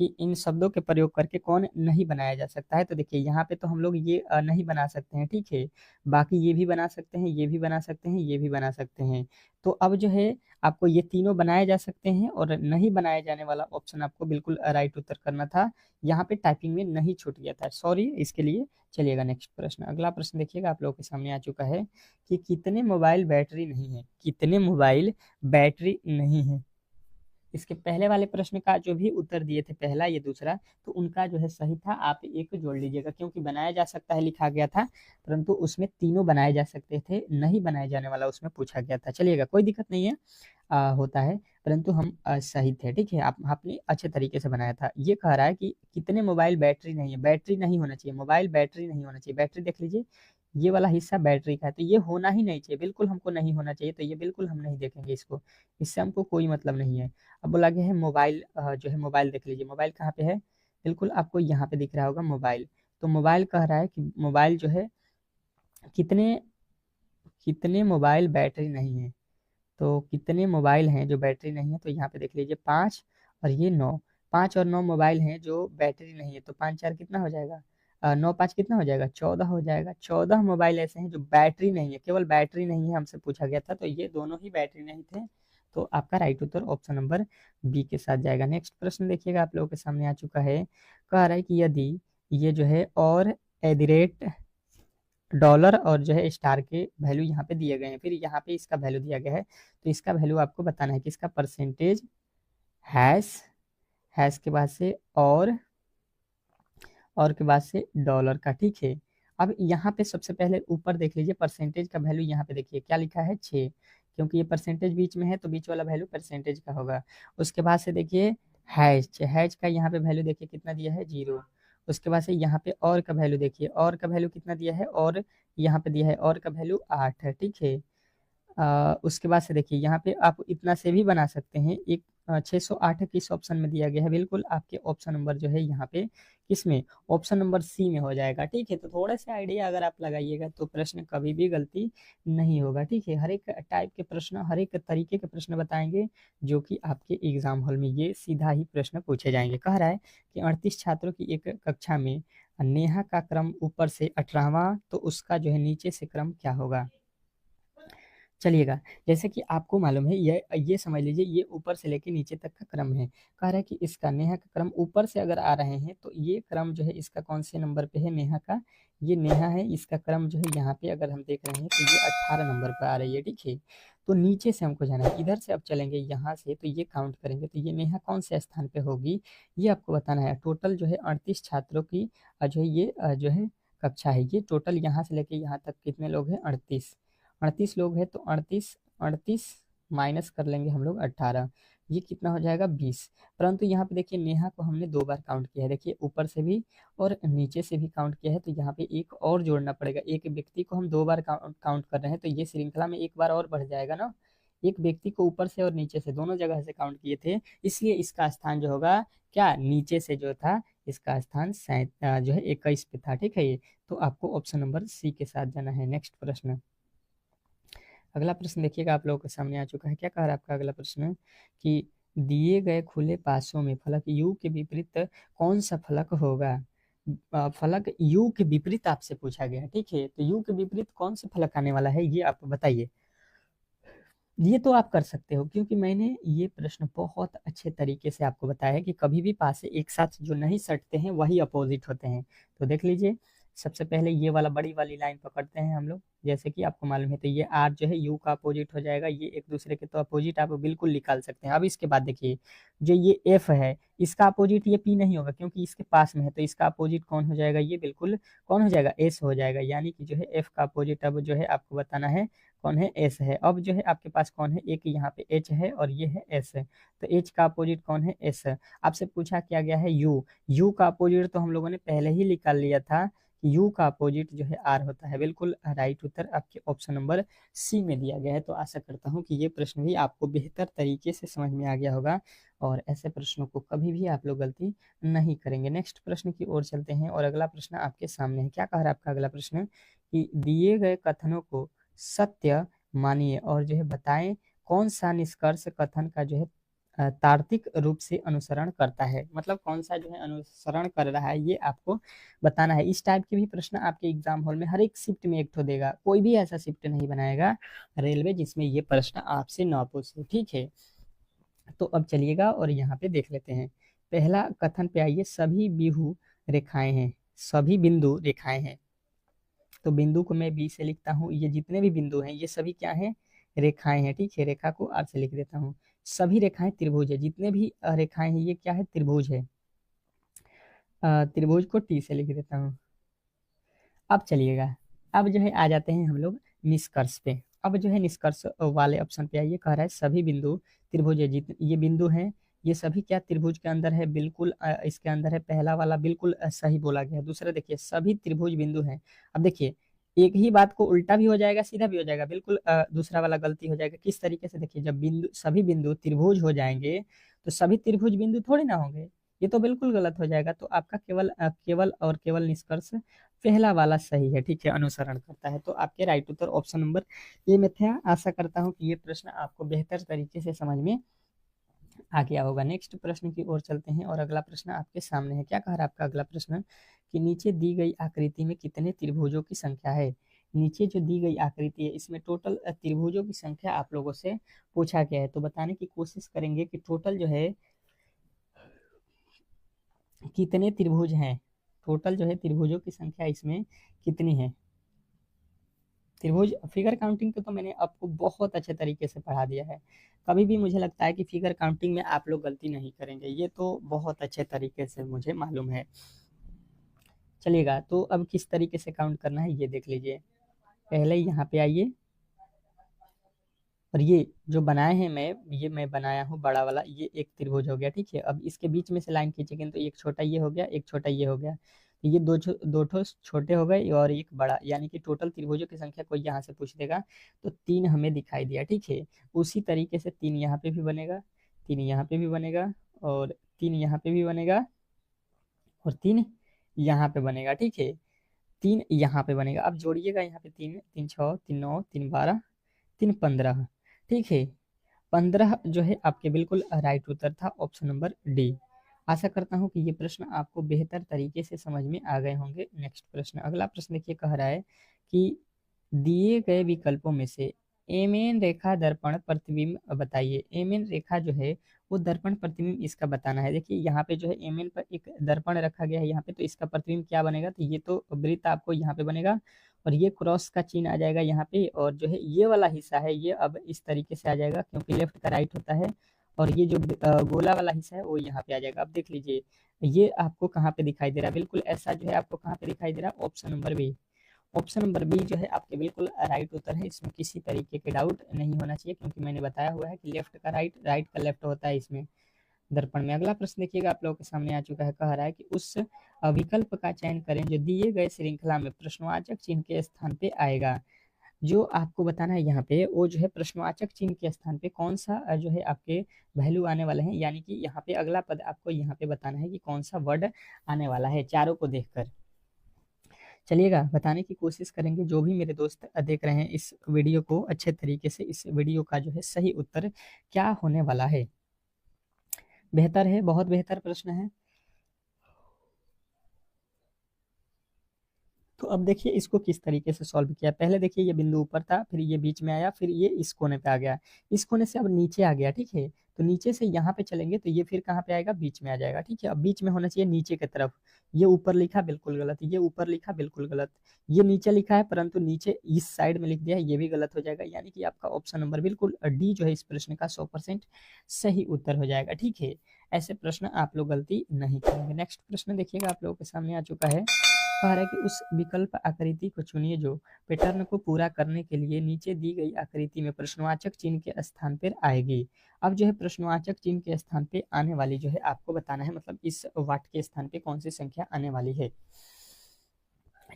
कि इन शब्दों के प्रयोग करके कौन नहीं बनाया जा सकता है। तो देखिए यहाँ पे तो हम लोग ये नहीं बना सकते हैं, ठीक है। बाकी ये भी बना सकते हैं, ये भी बना सकते हैं, ये भी बना सकते हैं। तो अब जो है आपको ये तीनों बनाए जा सकते हैं और नहीं बनाया जाने वाला ऑप्शन आपको बिल्कुल राइट उत्तर करना था। यहाँ पे टाइपिंग में नहीं छूट गया था, सॉरी इसके लिए। चलिएगा नेक्स्ट प्रश्न, अगला प्रश्न देखिएगा आप लोगों के सामने आ चुका है कि कितने मोबाइल बैटरी नहीं है, कितने मोबाइल बैटरी नहीं है। इसके पहले वाले प्रश्न का जो भी उत्तर दिए थे, पहला ये दूसरा, तो उनका जो है सही था। आप एक जोड़ लीजिएगा, क्योंकि बनाया जा सकता है लिखा गया था, परंतु उसमें तीनों बनाए जा सकते थे, नहीं बनाए जाने वाला उसमें पूछा गया था। चलिएगा, कोई दिक्कत नहीं है, होता है, परंतु हम सही थे, ठीक है। आप आपने अच्छे तरीके से बनाया था। ये कह रहा है कि कितने मोबाइल बैटरी नहीं है, बैटरी नहीं होना चाहिए, मोबाइल बैटरी नहीं होना चाहिए। बैटरी देख लीजिए, ये वाला हिस्सा बैटरी का है, तो ये होना ही नहीं चाहिए, बिल्कुल हमको नहीं होना चाहिए, तो ये बिल्कुल हम नहीं देखेंगे इसको, इससे हमको कोई मतलब नहीं है। अब बोला गया है मोबाइल, जो है मोबाइल देख लीजिए, मोबाइल कहाँ पे है, बिल्कुल आपको यहाँ पे दिख रहा होगा मोबाइल। तो मोबाइल कह रहा है कि मोबाइल जो है कितने कितने मोबाइल बैटरी नहीं है। तो कितने मोबाइल हैं जो बैटरी नहीं है, तो यहाँ पे देख लीजिए 5 और ये 9, 5 और 9 मोबाइल हैं जो बैटरी नहीं है। तो 5 4 कितना हो जाएगा, 9 5 कितना हो जाएगा, 14 हो जाएगा। 14 मोबाइल ऐसे हैं जो बैटरी नहीं है, केवल बैटरी नहीं है हमसे पूछा गया था, तो ये दोनों ही बैटरी नहीं थे। तो आपका राइट उत्तर ऑप्शन नंबर बी के साथ जाएगा। नेक्स्ट प्रश्न देखिएगा आप लोगों के सामने आ चुका है, कह रहा है कि यदि ये जो है और एट डॉलर और जो है स्टार के वैल्यू यहाँ पे दिए गए हैं, फिर यहाँ पे इसका वैल्यू दिया गया है, तो इसका वैल्यू आपको बताना है कि इसका परसेंटेज, हैश, हैश के बाद से और के बाद से डॉलर का, ठीक है। अब यहाँ पे सबसे पहले ऊपर देख लीजिए परसेंटेज का वैल्यू, यहाँ पे देखिए क्या लिखा है 6, क्योंकि ये परसेंटेज बीच में है तो बीच वाला वैल्यू परसेंटेज का होगा। उसके बाद से देखिए हैज, हैज का यहाँ पे वैल्यू देखिए कितना दिया है 0। उसके बाद से यहाँ पे और का वैल्यू देखिए, और का वैल्यू कितना दिया है, और यहाँ पे दिया है और का वैल्यू 8 है, ठीक है। उसके बाद से देखिए यहाँ पे आप इतना से भी बना सकते हैं। एक 608 किस ऑप्शन में दिया गया है, बिल्कुल आपके ऑप्शन नंबर जो है यहाँ पे किसमें, ऑप्शन नंबर सी में हो जाएगा, ठीक है। तो थोड़ा सा आइडिया अगर आप लगाइएगा तो प्रश्न कभी भी गलती नहीं होगा, ठीक है। हर एक टाइप के प्रश्न, हर एक तरीके के प्रश्न बताएंगे जो कि आपके एग्जाम हॉल में ये सीधा ही प्रश्न पूछे जाएंगे। कह रहा है कि 38 छात्रों की एक कक्षा में नेहा का क्रम ऊपर से 18वां, तो उसका जो है नीचे से क्रम क्या होगा। चलिएगा, जैसे कि आपको मालूम है, ये समझ लीजिए ये ऊपर से लेके नीचे तक का क्रम है। कह रहा है कि इसका नेहा का क्रम ऊपर से अगर आ रहे हैं तो ये क्रम जो है इसका कौन से नंबर पे है, नेहा का, ये नेहा है, इसका क्रम जो है यहाँ पे अगर हम देख रहे हैं तो ये 18 नंबर पर आ रही है, ठीक है। तो नीचे से हमको जाना है, इधर से अब चलेंगे यहाँ से तो ये काउंट करेंगे तो ये नेहा कौन से स्थान पे होगी, ये आपको बताना है। टोटल जो है 38 छात्रों की जो है ये जो है कक्षा है, ये टोटल यहाँ से लेके यहाँ तक कितने लोग हैं, 38। 38 लोग हैं तो 38 38 माइनस कर लेंगे हम लोग 18, ये कितना हो जाएगा 20। परंतु यहाँ पे देखिए नेहा को हमने 2 बार काउंट किया है, देखिए ऊपर से भी और नीचे से भी काउंट किया है, तो यहाँ पे एक और जोड़ना पड़ेगा। एक व्यक्ति को हम 2 बार काउंट कर रहे हैं तो ये श्रृंखला में एक बार और बढ़ जाएगा ना। एक व्यक्ति को ऊपर से और नीचे से दोनों जगह से काउंट किए थे, इसलिए इसका स्थान जो होगा क्या, नीचे से जो था इसका स्थान जो है 21 पे था, ठीक है। ये तो आपको ऑप्शन नंबर सी के साथ जाना है। नेक्स्ट प्रश्न, अगला प्रश्न देखिएगा आप लोगों के सामने आ चुका है। क्या कह रहा है आपका अगला प्रश्न कि दिए गए खुले पासों में फलक यू के विपरीत कौन सा फलक होगा। फलक यू के विपरीत आपसे पूछा गया है, ठीक है। तो यू के विपरीत कौन सा फलक आने वाला है ये आप बताइए। ये तो आप कर सकते हो क्योंकि मैंने ये प्रश्न बहुत अच्छे तरीके से आपको बताया है कि कभी भी पासे एक साथ जो नहीं सटते हैं वही अपोजिट होते हैं। तो देख लीजिए, सबसे पहले ये वाला बड़ी वाली लाइन पकड़ते हैं हम लोग, जैसे कि आपको मालूम है तो ये आर जो है यू का अपोजिट हो जाएगा, ये एक दूसरे के तो अपोजिट आप बिल्कुल निकाल सकते हैं। अब इसके बाद देखिए जो ये एफ है इसका अपोजिट ये पी नहीं होगा क्योंकि इसके पास में है, तो इसका अपोजिट कौन हो जाएगा, ये बिल्कुल कौन हो जाएगा, एस हो जाएगा। यानी कि जो है एफ का अपोजिट अब जो है आपको बताना है कौन है, एस है। अब जो है आपके पास कौन है, एक यहाँ पे एच है और ये है एस है, तो एच का अपोजिट कौन है, एस है। आपसे पूछा क्या गया है यू, यू का अपोजिट तो हम लोगों ने पहले ही निकाल लिया था, यू का अपोजिट जो है आर होता है। बिल्कुल राइट उत्तर आपके ऑप्शन नंबर सी में दिया गया है। तो आशा करता हूँ कि ये प्रश्न भी आपको बेहतर तरीके से समझ में आ गया होगा और ऐसे प्रश्नों को कभी भी आप लोग गलती नहीं करेंगे। नेक्स्ट प्रश्न की ओर चलते हैं और अगला प्रश्न आपके सामने है। क्या कह रहा है आपका अगला प्रश्न कि दिए गए कथनों को सत्य मानिए और जो है बताएं कौन सा निष्कर्ष कथन का जो है तार्किक रूप से अनुसरण करता है, मतलब कौन सा जो है अनुसरण कर रहा है ये आपको बताना है। इस टाइप के भी प्रश्न आपके एग्जाम हॉल में हर एक शिफ्ट में एक ठो देगा, कोई भी ऐसा शिफ्ट नहीं बनाएगा रेलवे जिसमें ये प्रश्न आपसे ना पूछे, ठीक है। तो अब चलिएगा और यहाँ पे देख लेते हैं। पहला कथन पे आइए, सभी बिहू रेखाएं हैं, सभी बिंदु रेखाएं हैं। तो बिंदु को मैं बी से लिखता हूँ, ये जितने भी बिंदु हैं ये सभी क्या हैं, रेखाएं हैं, ठीक है। रेखा को आर से लिख देता हूँ। सभी रेखाएं त्रिभुज है, जितने भी रेखाएं हैं ये क्या है, त्रिभुज है। त्रिभुज को टी से लिख देता हूँ। अब चलिएगा, अब जो है आ जाते हैं हम लोग निष्कर्ष पे। अब जो है निष्कर्ष वाले ऑप्शन पे आइए, कह रहा है सभी बिंदु त्रिभुज है, जितने ये बिंदु हैं ये सभी क्या त्रिभुज के अंदर है, बिल्कुल इसके अंदर है। पहला वाला बिल्कुल सही बोला गया है। दूसरा देखिए सभी त्रिभुज बिंदु हैं। अब देखिए एक ही बात को उल्टा भी हो जाएगा सीधा भी हो जाएगा, बिल्कुल दूसरा वाला गलती हो जाएगा। किस तरीके से, देखिए जब बिंदु सभी बिंदु त्रिभुज हो जाएंगे तो सभी त्रिभुज बिंदु थोड़ी ना होंगे, ये तो बिल्कुल गलत हो जाएगा। तो आपका केवल केवल और केवल निष्कर्ष पहला वाला सही है, ठीक है, अनुसरण करता है। तो आपके right Uttar option number A में था। आशा करता हूँ कि ये प्रश्न आपको बेहतर तरीके से समझ में आ गया होगा। नेक्स्ट प्रश्न की ओर चलते हैं और अगला प्रश्न आपके सामने है। क्या कह रहा है आपका अगला प्रश्न कि नीचे दी गई आकृति में कितने त्रिभुजों की संख्या है। नीचे जो दी गई आकृति है इसमें टोटल त्रिभुजों की संख्या आप लोगों से पूछा गया है। तो बताने की कोशिश करेंगे कि टोटल जो है कितने त्रिभुज हैं, टोटल जो है त्रिभुजों की संख्या इसमें कितनी है। त्रिभुज फिगर काउंटिंग को तो मैंने आपको बहुत अच्छे तरीके से पढ़ा दिया है, कभी भी मुझे लगता है कि फिगर काउंटिंग में आप लोग गलती नहीं करेंगे, ये तो बहुत अच्छे तरीके से मुझे मालूम है। चलिएगा, तो अब किस तरीके से काउंट करना है ये देख लीजिए। पहले यहाँ पे आइए, और ये जो बनाए हैं मैं बनाया हूँ बड़ा वाला, ये एक त्रिभुज हो गया, ठीक है। अब इसके बीच में से लाइन खींचेंगे तो एक छोटा ये हो गया, एक छोटा ये हो गया, तो ये दो ठो छोटे हो गए और एक बड़ा, यानी कि टोटल त्रिभुजों की संख्या कोई यहाँ से पूछ देगा तो 3 हमें दिखाई दिया, ठीक है। उसी तरीके से 3 यहाँ पे भी बनेगा, 3 यहाँ पे भी बनेगा, और 3 यहाँ पे भी बनेगा, और 3 यहाँ पे बनेगा, ठीक है। 3 यहाँ पे बनेगा। अब जोड़िएगा यहाँ पे 3 3 6 3 9 3 12 3 15, ठीक है। 15 जो है आपके बिल्कुल राइट उत्तर था, ऑप्शन नंबर डी। आशा करता हूँ कि ये प्रश्न आपको बेहतर तरीके से समझ में आ गए होंगे। नेक्स्ट प्रश्न, अगला प्रश्न देखिए, कह रहा है कि दिए गए विकल्पों में से एमएन रेखा दर्पण प्रतिबिंब बताइए। एमएन रेखा जो है वो दर्पण प्रतिबिंब इसका बताना है। देखिए यहाँ पे जो है एमएन पर एक दर्पण रखा गया है यहाँ पे, तो इसका प्रतिबिंब क्या बनेगा, तो ये तो वृत्त आपको यहाँ पे बनेगा, और ये क्रॉस का चिन्ह आ जाएगा यहाँ पे, और जो है ये वाला हिस्सा है ये अब इस तरीके से आ जाएगा क्योंकि लेफ्ट का राइट होता है, और ये जो गोला वाला हिस्सा है वो यहाँ पे आ जाएगा। अब देख लीजिए ये आपको कहाँ पे दिखाई दे रहा है, बिल्कुल ऐसा जो है आपको कहाँ पे दिखाई दे रहा है, option number B. Option number B जो है आपके बिल्कुल राइट उत्तर है, इसमें किसी तरीके के डाउट नहीं होना चाहिए, क्योंकि मैंने बताया हुआ है कि लेफ्ट का राइट, राइट का लेफ्ट होता है इसमें दर्पण में। अगला प्रश्न देखिएगा आप लोगों के सामने आ चुका है, कह रहा है कि उस विकल्प का चयन करें जो दिए गए श्रृंखला में प्रश्नवाचक चिन्ह के स्थान पे आएगा। जो आपको बताना है यहाँ पे वो जो है प्रश्नवाचक चिन्ह के स्थान पे कौन सा जो है आपके वैल्यू आने वाले हैं, यानी कि यहाँ पे अगला पद आपको यहाँ पे बताना है कि कौन सा वर्ड आने वाला है चारों को देखकर। चलिएगा बताने की कोशिश करेंगे, जो भी मेरे दोस्त देख रहे हैं इस वीडियो को अच्छे तरीके से, इस वीडियो का जो है सही उत्तर क्या होने वाला है। बेहतर है, बहुत बेहतर प्रश्न है। तो अब देखिए इसको किस तरीके से सॉल्व किया। पहले देखिए ये बिंदु ऊपर था, फिर ये बीच में आया, फिर ये इस कोने पे आ गया, इस कोने से अब नीचे आ गया, ठीक है। तो नीचे से यहाँ पे चलेंगे तो ये फिर कहाँ पे आएगा, बीच में आ जाएगा, ठीक है। अब बीच में होना चाहिए नीचे की तरफ, ये ऊपर लिखा बिल्कुल गलत, ये ऊपर लिखा बिल्कुल गलत, ये नीचे लिखा है परंतु नीचे इस साइड में लिख दिया है, ये भी गलत हो जाएगा, यानी कि आपका ऑप्शन नंबर बिल्कुल डी जो है इस प्रश्न का 100% सही उत्तर हो जाएगा, ठीक है। ऐसे प्रश्न आप लोग गलती नहीं करेंगे। नेक्स्ट प्रश्न देखिएगा आप लोगों के सामने आ चुका है, कह रहा है कि उस विकल्प आकृति को चुनिए जो पैटर्न को पूरा करने के लिए नीचे दी गई आकृति में प्रश्नवाचक चिन्ह के स्थान पर आएगी। अब जो है प्रश्नवाचक चिन्ह के स्थान पे आने वाली जो है आपको बताना है, मतलब इस वाट के स्थान पे कौन सी संख्या आने वाली है।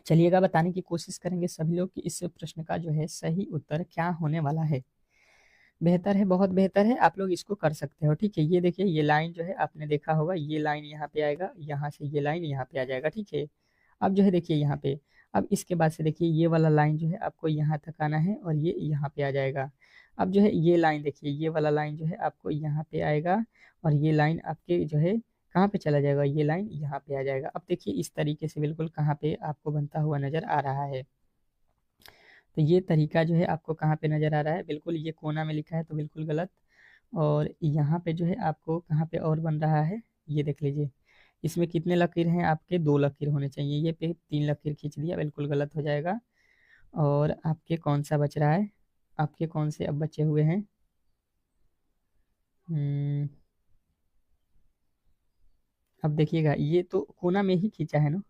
चलिएगा बताने की कोशिश करेंगे सभी लोग कि इस प्रश्न का जो है सही उत्तर क्या होने वाला है। बेहतर है, बहुत बेहतर है, आप लोग इसको कर सकते हो, ठीक है। ये देखिए ये लाइन जो है आपने देखा होगा, ये लाइन यहाँ पे आएगा, यहाँ से ये लाइन यहाँ पे आ जाएगा, ठीक है। अब जो है देखिए यहाँ पे, अब इसके बाद से देखिए ये वाला लाइन जो है आपको यहाँ तक आना है और ये यहाँ पे आ जाएगा। अब जो है ये लाइन देखिए, ये वाला लाइन जो है आपको यहाँ पे आएगा, और ये लाइन आपके जो है कहाँ पे चला जाएगा, ये लाइन यहाँ पे आ जाएगा। अब देखिए इस तरीके से बिल्कुल कहाँ पे आपको बनता हुआ नजर आ रहा है। तो ये तरीका जो है आपको कहाँ पे नजर आ रहा है, बिल्कुल ये कोना में लिखा है तो बिल्कुल गलत, और यहाँ पे जो है आपको कहाँ पे और बन रहा है, ये देख लीजिए इसमें कितने लकीर हैं, आपके 2 लकीर होने चाहिए, ये पे 3 लकीर खींच दिया, बिल्कुल गलत हो जाएगा। और आपके कौन सा बच रहा है, आपके कौन से अब बचे हुए हैं, हम्म, अब देखिएगा ये तो कोना में ही खींचा है ना,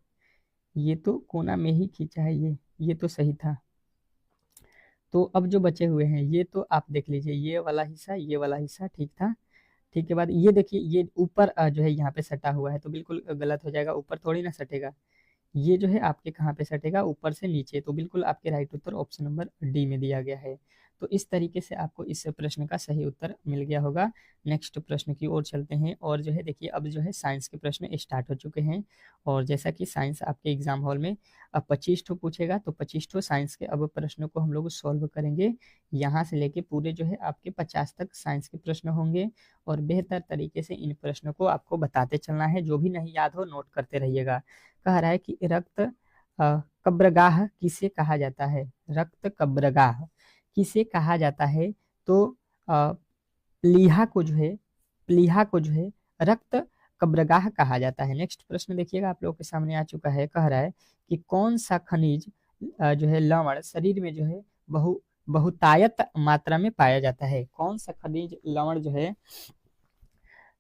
ये तो कोना में ही खींचा है, ये तो सही था। तो अब जो बचे हुए हैं ये तो आप देख लीजिए, ये वाला हिस्सा, ये वाला हिस्सा ठीक था, ठीक के बाद ये देखिए ये ऊपर जो है यहाँ पे सटा हुआ है तो बिल्कुल गलत हो जाएगा, ऊपर थोड़ी ना सटेगा, ये जो है आपके कहाँ पे सटेगा, ऊपर से नीचे, तो बिल्कुल आपके राइट उत्तर ऑप्शन नंबर डी में दिया गया है। तो इस तरीके से आपको इस प्रश्न का सही उत्तर मिल गया होगा। नेक्स्ट प्रश्न की ओर चलते हैं, और जो है देखिए अब जो है साइंस के प्रश्न स्टार्ट हो चुके हैं, और जैसा कि साइंस आपके एग्जाम हॉल में अब 25 ठो पूछेगा, तो 25 ठो साइंस के अब प्रश्नों को हम लोग सॉल्व करेंगे, यहाँ से लेके पूरे जो है आपके 50 तक साइंस के प्रश्न होंगे, और बेहतर तरीके से इन प्रश्नों को आपको बताते चलना है, जो भी नहीं याद हो नोट करते रहिएगा। कह रहा है कि रक्त कब्रगाह किसे कहा जाता है, रक्त कब्रगाह किसे कहा जाता है, तो अ, प्लीहा को जो है, प्लीहा को जो है रक्त कब्रगाह कहा जाता है। नेक्स्ट प्रश्न देखिएगा आप लोगों के सामने आ चुका है, कह रहा है कि कौन सा खनिज जो है लवण शरीर में जो है बहुतायत मात्रा में पाया जाता है, कौन सा खनिज लवण जो है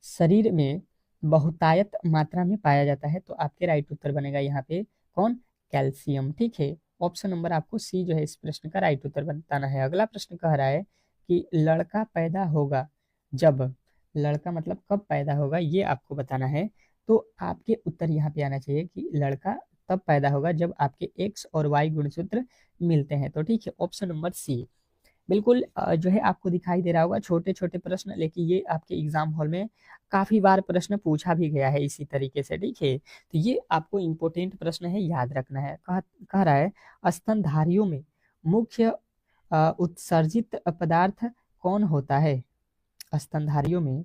शरीर में बहुतायत मात्रा में पाया जाता है, तो आपके राइट उत्तर बनेगा यहाँ पे कौन, कैल्शियम, ठीक है। ऑप्शन नंबर आपको सी जो है इस प्रश्न का राइट उत्तर बताना है। अगला प्रश्न कह रहा है कि लड़का पैदा होगा जब, लड़का मतलब कब पैदा होगा ये आपको बताना है। तो आपके उत्तर यहाँ पे आना चाहिए कि लड़का तब पैदा होगा जब आपके एक्स और वाई गुणसूत्र मिलते हैं। तो ठीक है, ऑप्शन नंबर सी बिल्कुल जो है आपको दिखाई दे रहा होगा छोटे छोटे प्रश्न, लेकिन ये आपके एग्जाम हॉल में काफी बार प्रश्न पूछा भी गया है इसी तरीके से। ठीक है, तो ये आपको इम्पोर्टेंट प्रश्न है, याद रखना है। कह रहा है स्तनधारियों में मुख्य उत्सर्जित पदार्थ कौन होता है? स्तनधारियों में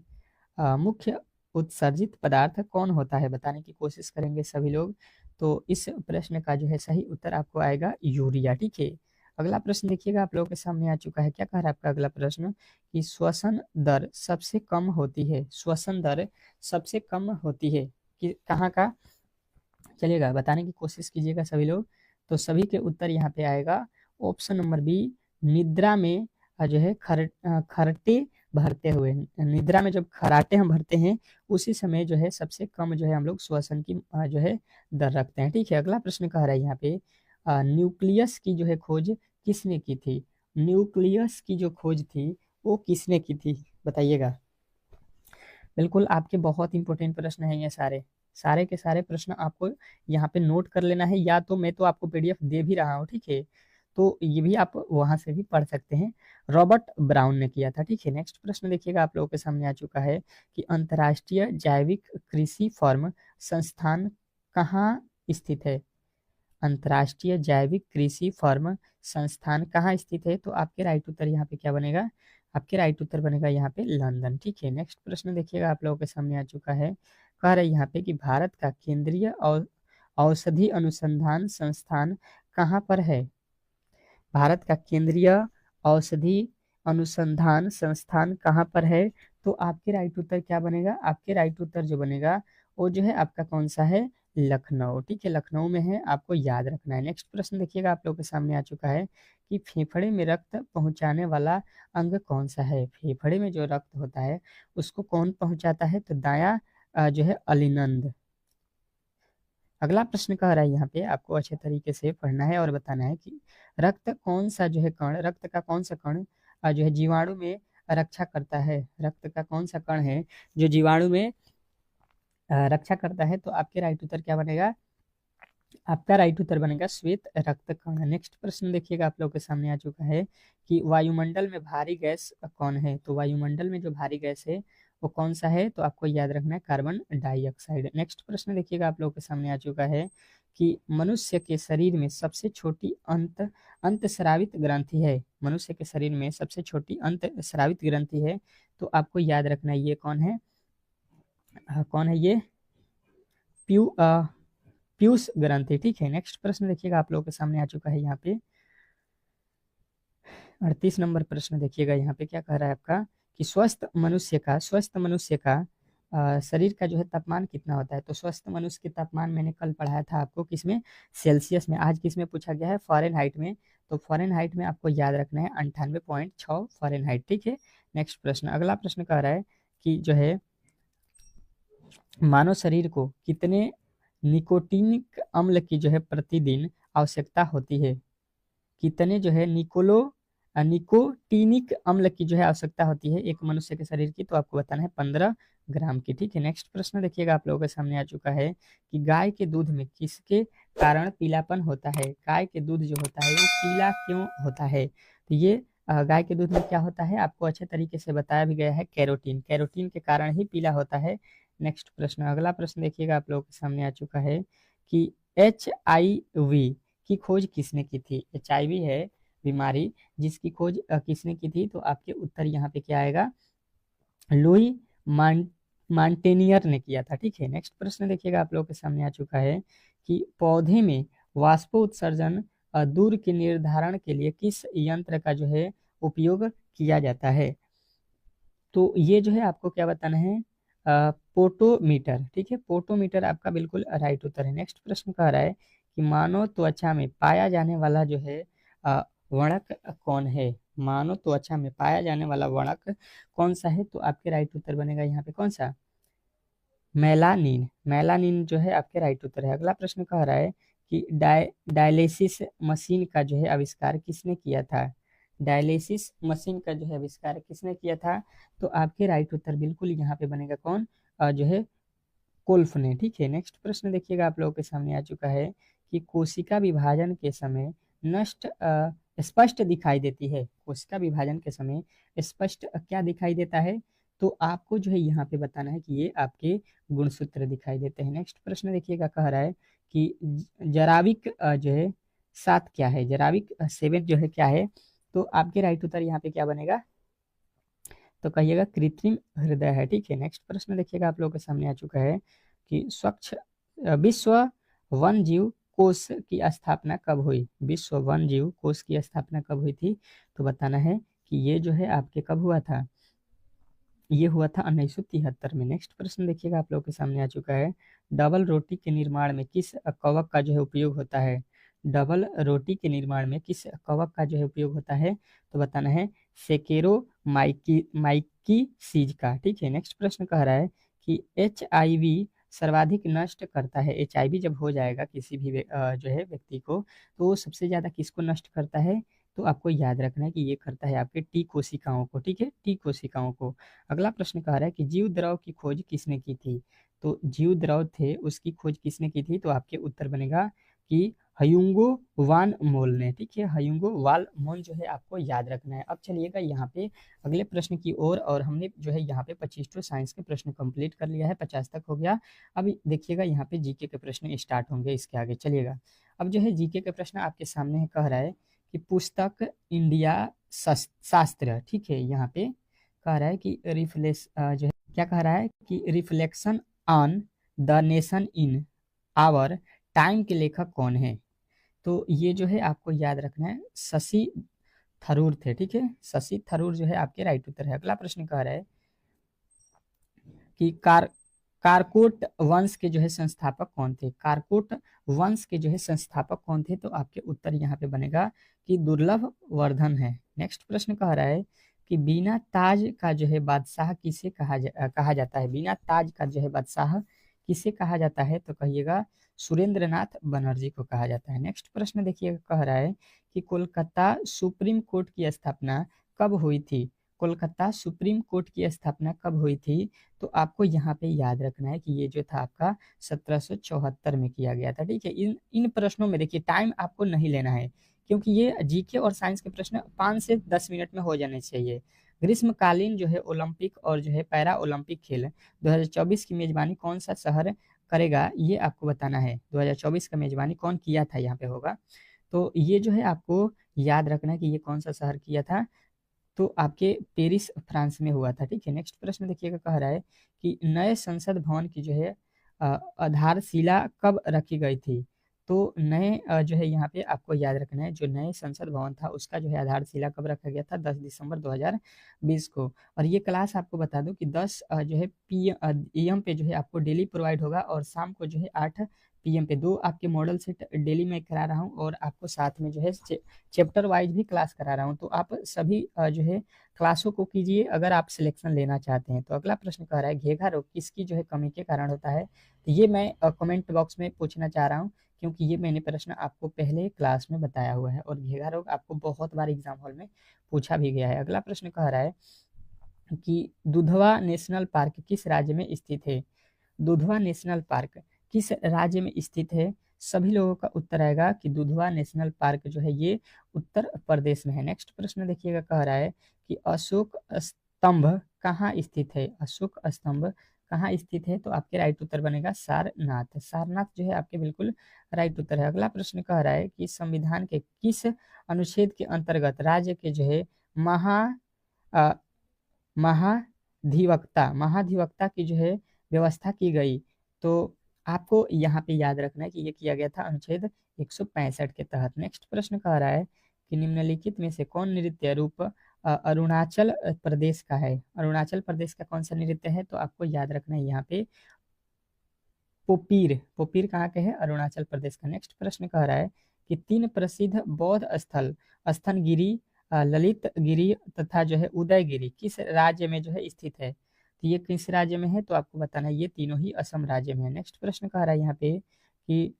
मुख्य उत्सर्जित पदार्थ कौन होता है, बताने की कोशिश करेंगे सभी लोग। तो इस प्रश्न का जो है सही उत्तर आपको आएगा यूरिया। ठीक है, अगला प्रश्न देखिएगा आप लोगों के सामने आ चुका है। क्या कह रहा है आपका अगला प्रश्न कि श्वसन दर सबसे कम होती है, श्वसन दर सबसे कम होती है कि कहाँ का? चलिएगा बताने की कोशिश कीजिएगा सभी लोग। तो सभी के उत्तर यहाँ पे आएगा ऑप्शन नंबर बी, निद्रा में जो है खर्टे भरते हुए। निद्रा में जब खराटे हम भरते हैं उसी समय जो है सबसे कम जो है हम लोग श्वसन की जो है दर रखते हैं। ठीक है, अगला प्रश्न कह रहा है यहाँ पे न्यूक्लियस की जो है खोज किसने की थी? न्यूक्लियस की जो खोज थी वो किसने की थी, बताइएगा। बिल्कुल आपके बहुत इंपॉर्टेंट प्रश्न हैं ये सारे, सारे के सारे प्रश्न आपको यहाँ पे नोट कर लेना है, या तो मैं तो आपको पीडीएफ दे भी रहा हूँ। ठीक है, तो ये भी आप वहां से भी पढ़ सकते हैं। रॉबर्ट ब्राउन ने किया था। ठीक है, नेक्स्ट प्रश्न देखिएगा आप लोगों के सामने आ चुका है कि अंतर्राष्ट्रीय जैविक कृषि फर्म संस्थान कहाँ स्थित है? अंतर्राष्ट्रीय जैविक कृषि फर्म संस्थान कहाँ स्थित है? तो आपके राइट उत्तर यहाँ पे क्या बनेगा? आपके राइट उत्तर बनेगा यहाँ पे लंदन। ठीक है, नेक्स्ट प्रश्न देखिएगा आप लोगों के सामने आ चुका है। कह रहे यहाँ पे कि भारत का केंद्रीय औषधि अनुसंधान संस्थान कहाँ पर है? भारत का केंद्रीय औषधि अनुसंधान संस्थान कहाँ पर है? तो आपके राइट उत्तर क्या बनेगा? आपके राइट उत्तर जो बनेगा वो जो है आपका कौन सा है? लखनऊ। ठीक है, लखनऊ में है, आपको याद रखना है। नेक्स्ट प्रश्न देखिएगा आप लोगों के सामने आ चुका है कि फेफड़े में रक्त पहुंचाने वाला अंग कौन सा है? फेफड़े में जो रक्त होता है उसको कौन पहुंचाता है? तो दायां जो है अलिनंद। अगला प्रश्न कह रहा है यहाँ पे आपको अच्छे तरीके से पढ़ना है और बताना है कि रक्त कौन सा जो है कण, रक्त का कौन सा कण जो है जीवाणु में रक्षा करता है? रक्त का कौन सा कण है जो जीवाणु में रक्षा करता है? तो आपके राइट उत्तर क्या बनेगा? आपका राइट उत्तर बनेगा श्वेत रक्त कण। नेक्स्ट प्रश्न देखिएगा आप लोग के सामने आ चुका है कि वायुमंडल में भारी गैस कौन है? तो वायुमंडल में जो भारी गैस है वो कौन सा है? तो आपको याद रखना है कार्बन डाइऑक्साइड। नेक्स्ट प्रश्न देखिएगा आप लोग के सामने आ चुका है कि मनुष्य के शरीर में सबसे छोटी अंतस्रावित ग्रंथि है। मनुष्य के शरीर में सबसे छोटी अंतस्रावित ग्रंथि है, तो आपको याद रखना है ये कौन है? कौन है ये? पीयूष ग्रंथि। ठीक है, नेक्स्ट प्रश्न देखिएगा आप लोगों के सामने आ चुका है यहाँ पे 38 नंबर प्रश्न देखिएगा यहाँ पे क्या कह रहा है आपका कि स्वस्थ मनुष्य का शरीर का जो है तापमान कितना होता है? तो स्वस्थ मनुष्य के तापमान मैंने कल पढ़ाया था आपको किसमें? सेल्सियस में। आज किसमें पूछा गया है? फ़ारेनहाइट में। तो फ़ारेनहाइट में आपको याद रखना है 98.6 फ़ारेनहाइट। ठीक है, नेक्स्ट प्रश्न, अगला प्रश्न कह रहा है कि जो है मानव शरीर को कितने निकोटीनिक अम्ल की जो है प्रतिदिन आवश्यकता होती है? कितने जो है निकोटीनिक अम्ल की जो है आवश्यकता होती है एक मनुष्य के शरीर की? तो आपको बताना है 15 ग्राम की। ठीक है, नेक्स्ट प्रश्न देखिएगा आप लोगों के सामने आ चुका है कि गाय के दूध में किसके कारण पीलापन होता है? गाय के दूध जो होता है वो पीला क्यों होता है? तो ये गाय के दूध में क्या होता है आपको अच्छे तरीके से बताया भी गया है, कैरोटीन। कैरोटीन के कारण ही पीला होता है। नेक्स्ट प्रश्न, अगला प्रश्न देखिएगा आप लोगों के सामने आ चुका है कि HIV की खोज किसने की थी? HIV है बीमारी जिसकी खोज किसने की थी? तो आपके उत्तर यहाँ पे क्या आएगा? लुई मांटेनियर ने किया था। ठीक है, नेक्स्ट प्रश्न देखिएगा आप लोगों के सामने आ चुका है कि पौधे में वाष्पोत्सर्जन दूर के निर्धारण के लिए किस यंत्र का जो है उपयोग किया जाता है? तो ये जो है आपको क्या बताना है? पोटोमीटर। ठीक है, पोटोमीटर आपका बिल्कुल राइट उत्तर है। नेक्स्ट प्रश्न कह रहा है कि मानव त्वचा में पाया जाने वाला जो है वर्णक कौन है? मानव त्वचा में पाया जाने वाला वर्णक कौन सा है? तो आपके राइट उत्तर बनेगा यहाँ पे कौन सा? मेलानिन। मेलानिन जो है आपके राइट उत्तर है। अगला प्रश्न कह रहा है कि डायलिसिस मशीन का जो है आविष्कार किसने किया था? डायलिसिस मशीन का जो है आविष्कार किसने किया था? तो आपके राइट उत्तर बिल्कुल यहाँ पे बनेगा कौन? जो है कोल्फ ने। ठीक है, नेक्स्ट प्रश्न देखिएगा आप लोगों के सामने आ चुका है कि कोशिका विभाजन के समय नष्ट स्पष्ट दिखाई देती है। कोशिका विभाजन के समय स्पष्ट क्या दिखाई देता है? तो आपको जो है यहाँ पे बताना है कि ये आपके गुणसूत्र दिखाई देते हैं। नेक्स्ट प्रश्न देखिएगा, कह रहा है कि जराविक जो है 7 क्या है? जराविक 7 जो है क्या है? तो आपके राइट उत्तर यहाँ पे क्या बनेगा? तो कहिएगा कृत्रिम हृदय है। ठीक है, नेक्स्ट प्रश्न देखिएगा आप लोगों के सामने आ चुका है कि विश्व वन जीव कोष की स्थापना कब हुई? विश्व वन जीव कोष की स्थापना कब हुई थी? तो बताना है कि ये जो है आपके कब हुआ था? ये हुआ था 1973 में। नेक्स्ट प्रश्न देखिएगा आप लोगों के सामने आ चुका है, डबल रोटी के निर्माण में किस कवक का जो है उपयोग होता है? डबल रोटी के निर्माण में किस कवक का जो है उपयोग होता है? तो बताना है सेकेरो माइकी सीज का। ठीक है, नेक्स्ट प्रश्न कह रहा है कि HIV सर्वाधिक नष्ट करता है। HIV जब हो जाएगा किसी भी जो है व्यक्ति को, तो वो सबसे ज्यादा किसको नष्ट करता है? तो आपको याद रखना है कि ये करता है आपके टी कोशिकाओं को। ठीक है, टी कोशिकाओं को। अगला प्रश्न कह रहा है कि जीव द्रव की खोज किसने की थी? तो जीव द्रव थे उसकी खोज किसने की थी? तो आपके उत्तर बनेगा कि हयुंगो वान मोल ने। ठीक है, हयुंगो वाल मोल जो है आपको याद रखना है। अब चलिएगा यहाँ पे अगले प्रश्न की ओर, और हमने जो है यहाँ पे 25 साइंस के प्रश्न कंप्लीट कर लिया है, 50 तक हो गया। अब देखिएगा यहाँ पे जीके के प्रश्न स्टार्ट होंगे इसके आगे। चलिएगा, अब जो है जीके के प्रश्न आपके सामने है, कह रहा है कि पुस्तक इंडिया शास्त्र। ठीक है, यहाँ पे कह रहा है कि जो है क्या कह रहा है कि reflection on the nation in our time के लेखक कौन है? तो ये जो है आपको याद रखना है, शशि थरूर थे। ठीक है, शशि थरूर जो है आपके राइट उत्तर है। अगला प्रश्न कह रहा है कि कारकोट वंश के जो है संस्थापक कौन थे? कारकोट वंश के जो है संस्थापक कौन थे? तो आपके उत्तर यहाँ पे बनेगा कि दुर्लभ वर्धन है। नेक्स्ट प्रश्न कह रहा है कि बिना ताज का जो है बादशाह किसे कहा जाता है? बिना ताज का जो है बादशाह किसे कहा जाता है? तो कहिएगा सुरेंद्र नाथ बनर्जी को कहा जाता है। नेक्स्ट प्रश्न देखिए, कह रहा है कि कोलकाता सुप्रीम कोर्ट की स्थापना कब हुई थी? कोलकाता सुप्रीम कोर्ट की स्थापना कब हुई थी? तो आपको यहाँ पे याद रखना है कि ये जो था आपका 1774 में किया गया था। ठीक है, इन इन प्रश्नों में देखिए टाइम आपको नहीं लेना है, क्योंकि ये जीके और साइंस के प्रश्न 5 से 10 मिनट में हो जाने चाहिए। ग्रीष्मकालीन जो है ओलंपिक और जो है पैरा ओलंपिक खेल 2024 की मेजबानी कौन सा शहर करेगा? ये आपको बताना है। 2024 का मेजबानी कौन किया था यहाँ पे होगा? तो ये जो है आपको याद रखना है कि ये कौन सा शहर किया था? तो आपके पेरिस फ्रांस में हुआ था। ठीक है, नेक्स्ट प्रश्न देखिएगा, कह रहा है कि नए संसद भवन की जो है आधारशिला कब रखी गई थी? तो नए जो है यहाँ पे आपको याद रखना है, जो नए संसद भवन था उसका जो है आधारशिला कब रखा गया था? 10 दिसंबर 2020 को। और ये क्लास आपको बता दूं कि 10 जो है PM पे जो है आपको डेली प्रोवाइड होगा, और शाम को जो है 8 PM पे 2 आपके मॉडल सेट डेली मैं करा रहा हूँ, और आपको साथ में जो है चैप्टर वाइज भी क्लास करा रहा हूँ। तो आप सभी जो है क्लासों को कीजिए अगर आप सिलेक्शन लेना चाहते हैं। तो अगला प्रश्न कह रहा है घेघा रोग किसकी जो है कमी के कारण होता है? तो ये मैं कमेंट बॉक्स में पूछना चाह रहा हूँ, क्योंकि ये मैंने प्रश्न आपको पहले क्लास में बताया हुआ है, और घेघा रोग आपको बहुत बार एग्जाम हॉल में पूछा भी गया है। अगला प्रश्न कह रहा है कि दुधवा नेशनल पार्क किस राज्य में स्थित है? दुधवा नेशनल पार्क किस राज्य में स्थित है? सभी लोगों का उत्तर आएगा कि दुधवा नेशनल पार्क जो है ये उत्तर प्रदेश में है। नेक्स्ट प्रश्न देखिएगा, कह रहा है कि अशोक स्तंभ कहाँ स्थित है? अशोक स्तंभ कहाँ स्थित है? तो आपके राइट उत्तर बनेगा सारनाथ। सारनाथ जो है आपके बिल्कुल राइट उत्तर है। अगला प्रश्न कह रहा है कि संविधान के किस अनुच्छेद के अंतर्गत राज्य के जो है अ, महाधिवक्ता की जो है व्यवस्था की गई? तो आपको यहाँ पे याद रखना है कि ये किया गया था अनुच्छेद 165 के तहत। नेक्स्ट प्रश्न कह रहा है कि निम्नलिखित में से कौन नृत्य रूप अरुणाचल प्रदेश का है? अरुणाचल प्रदेश का कौन सा नृत्य है? तो आपको याद रखना है यहाँ पे पोपीर। पोपीर कहाँ के है? अरुणाचल प्रदेश का। नेक्स्ट प्रश्न कह रहा है कि 3 प्रसिद्ध बौद्ध स्थल स्थनगिरी, ललित गिरी तथा जो है उदयगिरी किस राज्य में जो है स्थित है? तो ये किस राज्य में है? तो आपको बताना है ये तीनों ही असम राज्य में है। नेक्स्ट प्रश्न कह रहा है यहाँ पे कि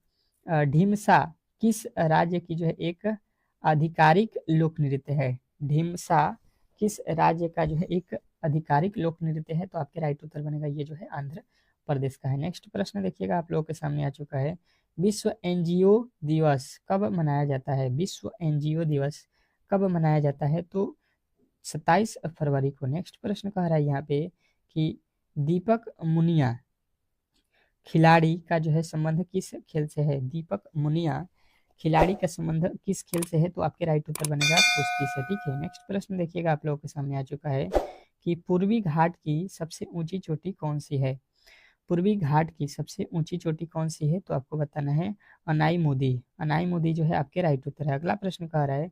ढीमसा किस राज्य की जो है एक आधिकारिक लोक नृत्य है? ढीमसा किस राज्य का जो है एक आधिकारिक लोक नृत्य है? तो आपके राइट उत्तर बनेगा ये जो है आंध्र प्रदेश का है। नेक्स्ट प्रश्न देखिएगा आप लोगों के सामने आ चुका है। विश्व एनजीओ दिवस कब मनाया जाता है? विश्व एनजीओ दिवस कब मनाया जाता है? तो 27 फरवरी को। नेक्स्ट प्रश्न कह रहा है यहाँ पे कि दीपक मुनिया खिलाड़ी का जो है संबंध किस खेल से है? दीपक मुनिया खिलाड़ी का संबंध किस खेल से है? तो आपके राइट उत्तर बनेगा कुश्ती से। ठीक है, नेक्स्ट प्रश्न देखिएगा आप लोगों के सामने आ चुका है कि पूर्वी घाट की सबसे ऊंची चोटी कौन सी है? पूर्वी घाट की सबसे ऊंची चोटी कौन सी है? तो आपको बताना है अनाई मोदी। अनाई मोदी जो है आपके राइट उत्तर है। अगला प्रश्न कह रहा है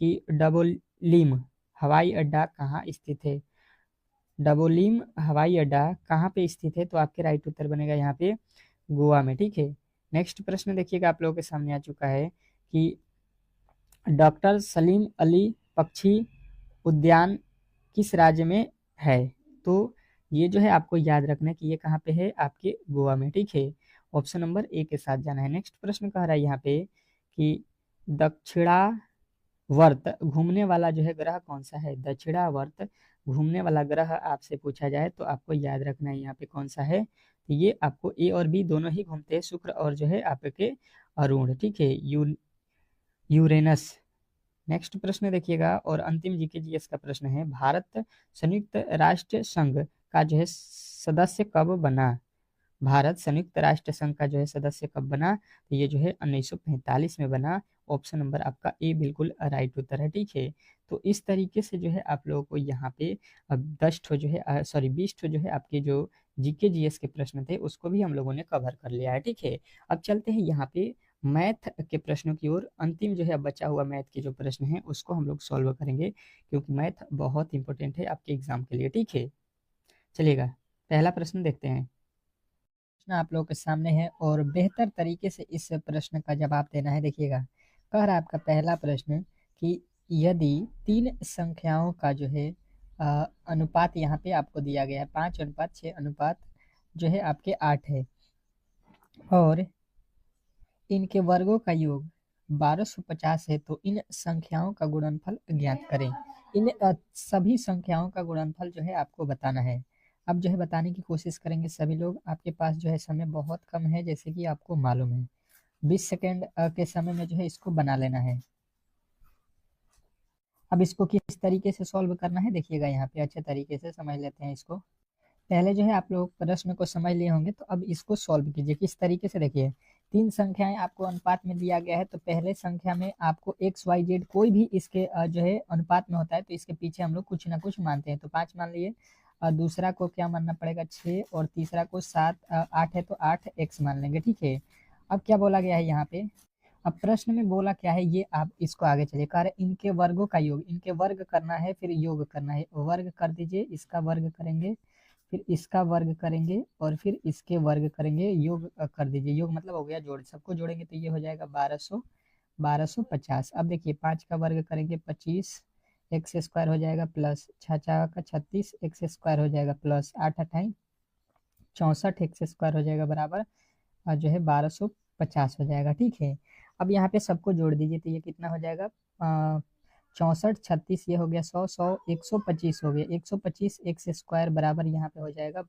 कि डबोलिम हवाई अड्डा कहाँ स्थित है? डबोलिम हवाई अड्डा कहाँ पे स्थित है? तो आपके राइट उत्तर बनेगा यहाँ पे गोवा में। ठीक है, नेक्स्ट प्रश्न देखिएगा आप लोगों के सामने आ चुका है कि डॉक्टर सलीम अली पक्षी उद्यान किस राज्य में है? तो ये जो है आपको याद रखना है कि ये कहाँ पे है, आपके गोवा में। ठीक है, ऑप्शन नंबर ए के साथ जाना है। नेक्स्ट प्रश्न कह रहा है यहाँ पे कि दक्षिणावर्त घूमने वाला जो है ग्रह कौन सा है? दक्षिणावर्त घूमने वाला ग्रह आपसे पूछा जाए तो आपको याद रखना है यहाँ पे कौन सा है। तो ये आपको ए और बी दोनों ही घूमते हैं, शुक्र और जो है आपके अरुण। ठीक है, यूरेनस। नेक्स्ट प्रश्न देखिएगा और अंतिम जीके जीएस का प्रश्न है, भारत संयुक्त राष्ट्र संघ का जो है सदस्य कब बना? भारत संयुक्त राष्ट्र संघ का जो है सदस्य कब बना? तो ये जो है 1945 में बना। ऑप्शन नंबर आपका ए बिल्कुल राइट उत्तर है। ठीक है, तो इस तरीके से जो है आप लोगों को यहाँ पे अब 10 ठो जो है सॉरी 20 ठो जो है आपके जो जीके जीएस के प्रश्न थे उसको भी हम लोगों ने कवर कर लिया है। ठीक है, अब चलते हैं यहाँ पे मैथ के प्रश्नों की ओर। अंतिम जो है बचा हुआ मैथ के जो प्रश्न है उसको हम लोग सॉल्व करेंगे, क्योंकि मैथ बहुत इंपॉर्टेंट है आपके एग्जाम के लिए। ठीक है, चलिएगा पहला प्रश्न देखते हैं। प्रश्न आप लोगों के सामने है और बेहतर तरीके से इस प्रश्न का जवाब देना है। देखिएगा, कह रहा है आपका पहला प्रश्न कि यदि तीन संख्याओं का जो है अनुपात यहाँ पे आपको दिया गया है 5:6 अनुपात जो है आपके 8 है और इनके वर्गों का योग 1250 है, तो इन संख्याओं का गुणनफल ज्ञात करें। इन सभी संख्याओं का गुणनफल जो है आपको बताना है। अब जो है बताने की कोशिश करेंगे सभी लोग। आपके पास जो है समय बहुत कम है, जैसे कि आपको मालूम है। 20 सेकेंड के समय में जो है इसको बना लेना है। अब इसको किस तरीके से सॉल्व करना है देखिएगा, यहाँ पे अच्छे तरीके से समझ लेते हैं इसको। पहले जो है आप लोग प्रश्न को समझ लिए होंगे, तो अब इसको सॉल्व कीजिए किस तरीके से। देखिए, तीन संख्याएं आपको अनुपात में दिया गया है, तो पहले संख्या में आपको एक्स वाई जेड कोई भी इसके जो है अनुपात में होता है तो इसके पीछे हम लोग कुछ ना कुछ मानते हैं। तो 5 मान लिए, और दूसरा को क्या मानना पड़ेगा 6, और तीसरा को 7, 8 है तो 8 एक्स मान लेंगे। ठीक है, अब क्या बोला गया है यहाँ पे, अब प्रश्न में बोला क्या है ये आप इसको आगे चलिए। कह रहे इनके वर्गों का योग, इनके वर्ग करना है फिर योग करना है। वर्ग कर दीजिए, इसका वर्ग करेंगे, फिर इसका वर्ग करेंगे और फिर इसके वर्ग करेंगे, योग कर दीजिए। योग मतलब हो गया जोड़, सबको जोड़ेंगे तो ये हो जाएगा 1250। अब देखिए 5 का वर्ग करेंगे 25 एक्स स्क्वायर हो जाएगा, प्लस 6 का 36 एक्स स्क्वायर हो जाएगा, प्लस 8 अठाई 64 एक्स स्क्वायर हो जाएगा, बराबर और जो है 1250 हो जाएगा। ठीक है, अब यहाँ पे सबको जोड़ दीजिए तो ये कितना हो जाएगा 64 36 ये हो गया 100 100 125 हो गया, 125 एक्स स्क्वायर बराबर यहाँ पे हो जाएगा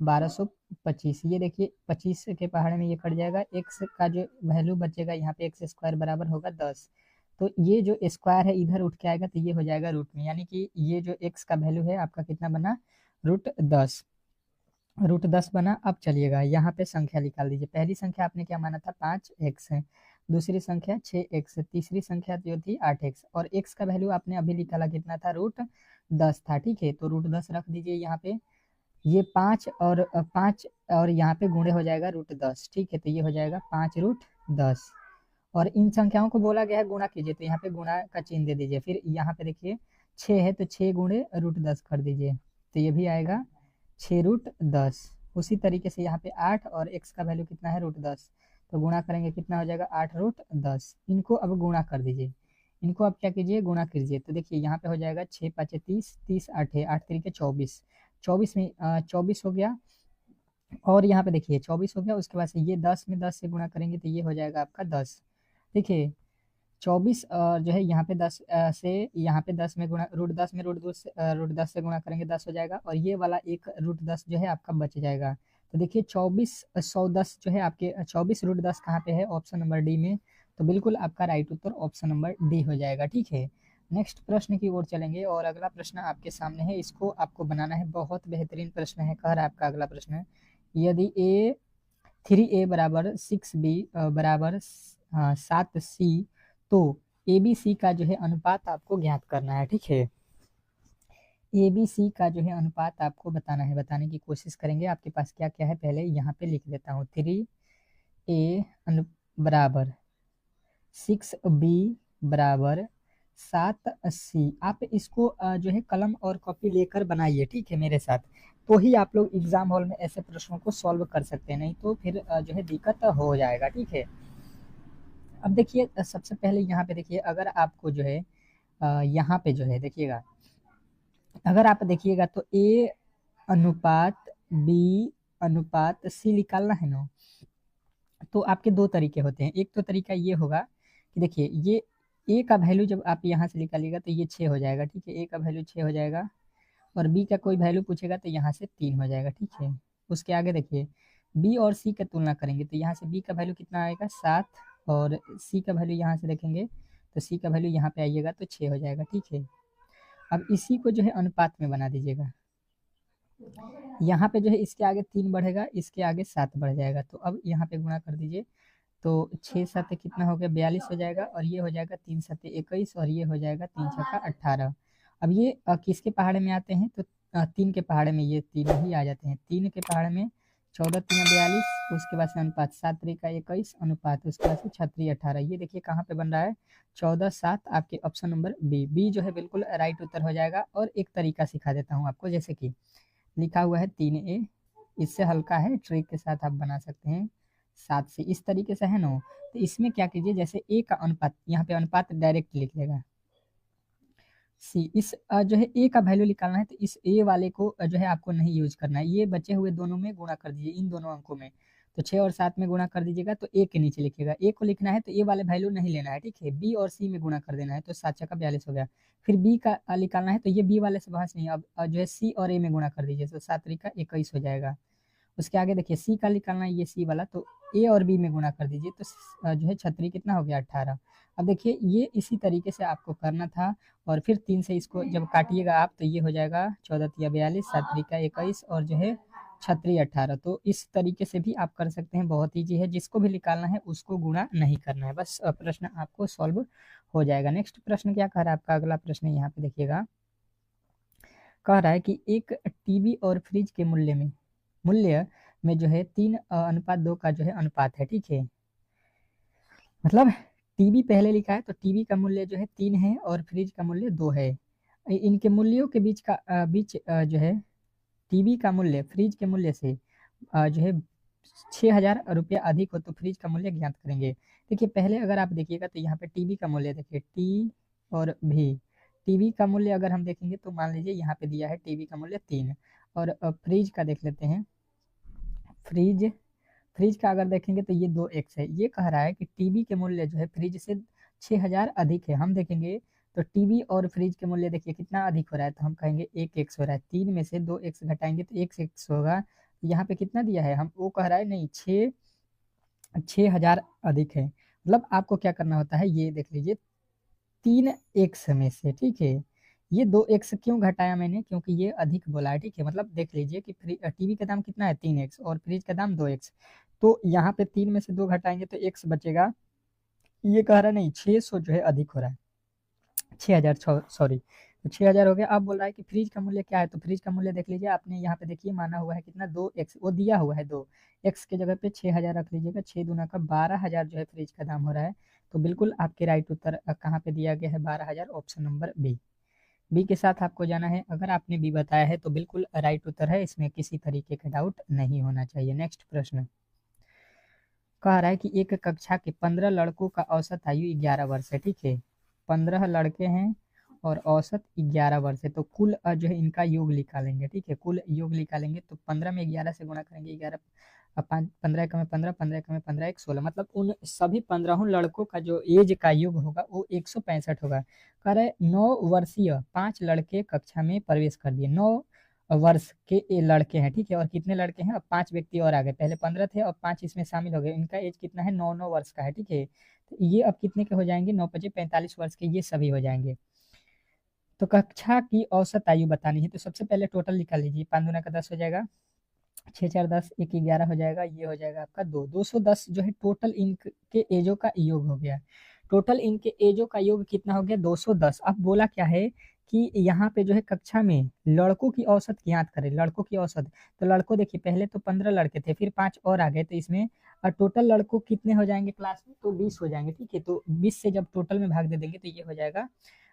1225। ये देखिए 25 के पहाड़े में ये कट जाएगा, एक्स का जो वैल्यू बचेगा यहाँ पे एक्स स्क्वायर बराबर होगा 10। तो ये जो स्क्वायर है इधर उठ के आएगा तो ये हो जाएगा रूट में, यानी कि ये जो एक्स का वैल्यू है आपका कितना बना √10। √10 बना। अब चलिएगा यहाँ पे संख्या निकाल दीजिए। पहली संख्या आपने क्या माना था 5x है, दूसरी संख्या 6x है, तीसरी संख्या जो थी 8x, और x का वैल्यू आपने अभी निकाला कितना था √10 था। ठीक है, तो √10 रख दीजिए यहाँ पे। ये 5 और 5 और यहाँ पे गुणे हो जाएगा √10। ठीक है, तो ये हो जाएगा 5√10, और इन संख्याओं को बोला गया है गुणा कीजिए, तो यहाँ पे गुणा का चिन्ह दे दीजिए। फिर यहाँ पे देखिए 6 है तो 6 गुणे √10 कर दीजिए, तो ये भी आएगा 6√10। उसी तरीके से यहाँ पे 8 और x का वैल्यू कितना है √10, तो गुणा करेंगे कितना हो जाएगा 8√10। इनको अब गुणा कर दीजिए, इनको अब क्या कीजिए गुणा कीजिए, तो देखिए यहाँ पे हो जाएगा 6 5 30 30 8 है 8 तरीके 24, 24 में 24 हो गया, और यहाँ पे देखिए 24 हो गया। उसके बाद से ये 10 में 10 से गुणा करेंगे तो ये हो जाएगा आपका 10। देखिए 24 जो है यहाँ पे 10 से यहाँ पे 10 में गुणा √10 में √10 से गुणा करेंगे 10 हो जाएगा, और ये वाला एक √10 जो है आपका बच जाएगा। तो देखिए 24 110 जो है आपके 24 √10 कहाँ पे है, ऑप्शन नंबर डी में। तो बिल्कुल आपका राइट उत्तर ऑप्शन नंबर डी हो जाएगा। ठीक है, नेक्स्ट प्रश्न की ओर चलेंगे, और अगला प्रश्न आपके सामने है, इसको आपको बनाना है। बहुत बेहतरीन प्रश्न है। कह रहा है आपका अगला प्रश्न, यदि 3a बराबर 6b बराबर 7c, तो ABC का जो है अनुपात आपको ज्ञात करना है। ठीक है, ABC का जो है अनुपात आपको बताना है, बताने की कोशिश करेंगे। आपके पास क्या क्या है पहले यहाँ पे लिख देता हूँ। 3a बराबर 6b बराबर 7c। आप इसको जो है कलम और कॉपी लेकर बनाइए, ठीक है, मेरे साथ। तो ही आप लोग एग्जाम हॉल में ऐसे प्रश्नों को सॉल्व कर सकते हैं, नहीं तो फिर जो है दिक्कत हो जाएगा। ठीक है, अब देखिए सबसे पहले यहाँ पे देखिए, अगर आपको जो है यहाँ पे जो है देखिएगा, अगर आप देखिएगा तो A अनुपात B अनुपात C निकालना है ना, तो आपके दो तरीके होते हैं। एक तो तरीका ये होगा कि देखिए, ये A का वैल्यू जब आप यहाँ से निकालिएगा तो ये 6 हो जाएगा। ठीक है, A का वैल्यू 6 हो जाएगा, और B का कोई वैल्यू पूछेगा तो यहाँ से 3 हो जाएगा। ठीक है, उसके आगे देखिए B और C का तुलना करेंगे तो यहाँ से B का वैल्यू कितना आएगा 7, और C का वैल्यू यहाँ से देखेंगे तो C का वैल्यू यहाँ पे आइएगा तो 6 हो जाएगा। ठीक है, अब इसी को जो है अनुपात में बना दीजिएगा। यहाँ पे जो है इसके आगे 3 बढ़ेगा, इसके आगे 7 बढ़ जाएगा, तो अब यहाँ पे गुणा कर दीजिए। तो 6 7 कितना हो गया, 42 हो जाएगा, और ये हो जाएगा 3 7 21, और ये हो जाएगा 3 6 18। अब ये किसके पहाड़े में आते हैं, तो 3 के पहाड़े में ये तीनों ही आ जाते हैं। 3 के पहाड़े में 14 3 42, उसके बाद से अनुपात 7 3 21 अनुपात, उसके बाद से 6 3 18। ये देखिए कहाँ पे बन रहा है, 14 7, आपके ऑप्शन नंबर बी जो है बिल्कुल राइट उत्तर हो जाएगा। और एक तरीका सिखा देता हूँ आपको, जैसे कि लिखा हुआ है 3a, इससे हल्का है, ट्रिक के साथ आप बना सकते हैं 7 से, इस तरीके से है ना। तो इसमें क्या कीजिए, जैसे a का अनुपात, यहाँ पे अनुपात डायरेक्ट लिख लेगा। सी, इस जो है a का वैल्यू निकालना है, तो इस a वाले को जो है आपको नहीं यूज करना है। ये बचे हुए दोनों में गुणा कर दीजिए, इन दोनों अंकों में। तो 6 और 7 में गुणा कर दीजिएगा तो a के नीचे लिखिएगा। a को लिखना है तो a वाले वैल्यू नहीं लेना है। ठीक है, b और c में गुणा कर देना है, तो 7 छक्का 42 हो गया। फिर b का निकालना है, तो ये b वाले से बहस नहीं, अब जो है c और a में गुणा कर दीजिए, तो 7 3 21 हो जाएगा। उसके आगे देखिए c का निकालना है, ये c वाला, तो a और b में गुणा कर दीजिए, तो जो है 36 कितना हो गया 18। अब देखिए ये इसी तरीके से आपको करना था, और फिर 3 से इसको जब काटिएगा आप तो ये हो जाएगा 14 3 42, 7 3 21, और जो है 36 18। तो इस तरीके से भी आप कर सकते हैं, बहुत ईजी है। जिसको भी निकालना है उसको गुणा नहीं करना है, बस प्रश्न आपको सॉल्व हो जाएगा। नेक्स्ट प्रश्न क्या कह रहा है आपका अगला प्रश्न, यहाँ पे देखिएगा, कह रहा है कि एक टीवी और फ्रिज के मूल्य में जो है 3:2 का जो है अनुपात है। ठीक है, मतलब टीवी पहले लिखा है तो टीवी का मूल्य जो है 3 है और फ्रिज का मूल्य 2 है। इनके मूल्यों के बीच जो है टीवी का मूल्य फ्रिज के मूल्य से जो है 6,000 रुपया अधिक हो तो फ्रिज का मूल्य ज्ञात करेंगे। देखिए पहले अगर आप देखिएगा तो यहाँ पे टीवी का मूल्य देखिए, टी और भी, टीवी का मूल्य अगर हम देखेंगे तो मान लीजिए यहाँ पे दिया है टीवी का मूल्य 3, और फ्रिज का देख लेते हैं। फ्रिज फ्रिज का अगर देखेंगे तो ये 2x है। ये कह रहा है कि टीवी के मूल्य जो है फ्रिज से 6,000 अधिक है। हम देखेंगे तो टीवी और फ्रिज के मूल्य देखिए कितना अधिक हो रहा है, तो हम कहेंगे 1x हो रहा है। 3 में से 2x घटाएंगे तो 1x होगा। यहाँ पे कितना दिया है, हम वो कह रहा है नहीं, 6,000 अधिक है। मतलब आपको क्या करना होता है, ये देख लीजिए 3x में से, ठीक है, ये 2x क्यों घटाया मैंने, क्योंकि ये अधिक बोला है। ठीक है, मतलब देख लीजिए कि टीवी का दाम कितना है 3x और फ्रिज का दाम 2x, तो यहाँ पे 3 में से 2 घटाएंगे तो x बचेगा। ये कह रहा नहीं 600 जो है अधिक हो रहा है, 6,000 सॉरी, तो 6,000 हो गया। अब बोल रहा है कि फ्रिज का मूल्य क्या है, तो फ्रिज का मूल्य देख लीजिए, आपने यहाँ पे देखिए माना हुआ है कितना 2x, वो दिया हुआ है 2x के जगह पे 6,000 रख लीजिएगा, 6 दूना का 12,000 जो है फ्रिज का दाम हो रहा है। तो बिल्कुल आपके राइट उत्तर कहाँ पे दिया गया है, 12,000, ऑप्शन नंबर बी के साथ आपको जाना है। अगर आपने बी बताया है तो बिल्कुल राइट उत्तर है, इसमें किसी तरीके का डाउट नहीं होना चाहिए। नेक्स्ट प्रश्न कह रहा है कि एक कक्षा के 15 लड़कों का औसत आयु 11 वर्ष है। ठीक है, 15 लड़के हैं और औसत 11 वर्ष है, तो कुल जो है इनका योग निकालेंगे। ठीक है, कुल योग निकालेंगे तो 15 में 11 से गुणा करेंगे, 11 अब 15 कम में 15, 15 कम में 15, 16, मतलब उन सभी 15 लड़कों का जो एज का योग होगा वो 165 होगा। कह रहे 9 वर्षीय 5 लड़के कक्षा में प्रवेश कर दिए। 9 वर्ष के ये लड़के हैं, ठीक है। और कितने लड़के हैं? अब 5 व्यक्ति और आ गए, पहले 15 थे और 5 इसमें शामिल हो गए। इनका एज कितना है? 9 वर्ष का है, ठीक है। तो ये अब कितने के हो जाएंगे? 9 × 5 = 45 वर्ष के ये सभी हो जाएंगे। तो कक्षा की औसत आयु बतानी है, तो सबसे पहले टोटल निकाल लीजिए। 5 दूना का 10 हो जाएगा, 6 4 10, 1 11 हो जाएगा, ये हो जाएगा आपका 210 जो है टोटल इनके एजों का योग हो गया। टोटल इनके एजों का योग कितना हो गया? 210। अब बोला क्या है कि यहाँ पे जो है कक्षा में लड़कों की औसत ज्ञात करें, लड़कों की औसत। तो लड़कों देखिए, पहले तो 15 लड़के थे, फिर 5 और आ गए, तो इसमें टोटल लड़कों कितने हो जाएंगे क्लास में? तो 20 हो जाएंगे, ठीक है। तो 20 से जब टोटल में भाग दे देंगे तो ये हो जाएगा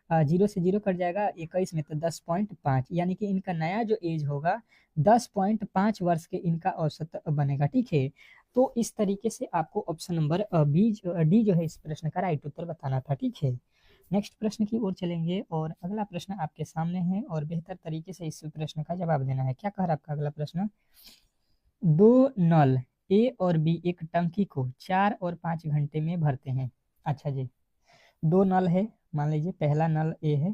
0 से 0 कट जाएगा, 21 में तो 10.5, यानी कि इनका नया जो एज होगा 10.5 वर्ष के इनका औसत बनेगा, ठीक है। तो इस तरीके से आपको ऑप्शन नंबर डी जो है इस प्रश्न का राइट उत्तर बताना था, ठीक है। नेक्स्ट प्रश्न की ओर चलेंगे और अगला प्रश्न आपके सामने है और बेहतर तरीके से इस प्रश्न का जवाब देना है। क्या कह रहा है आपका अगला प्रश्न? दो नल ए और बी एक टंकी को 4 और 5 घंटे में भरते हैं। अच्छा जी, दो नल है, मान लीजिए पहला नल ए है,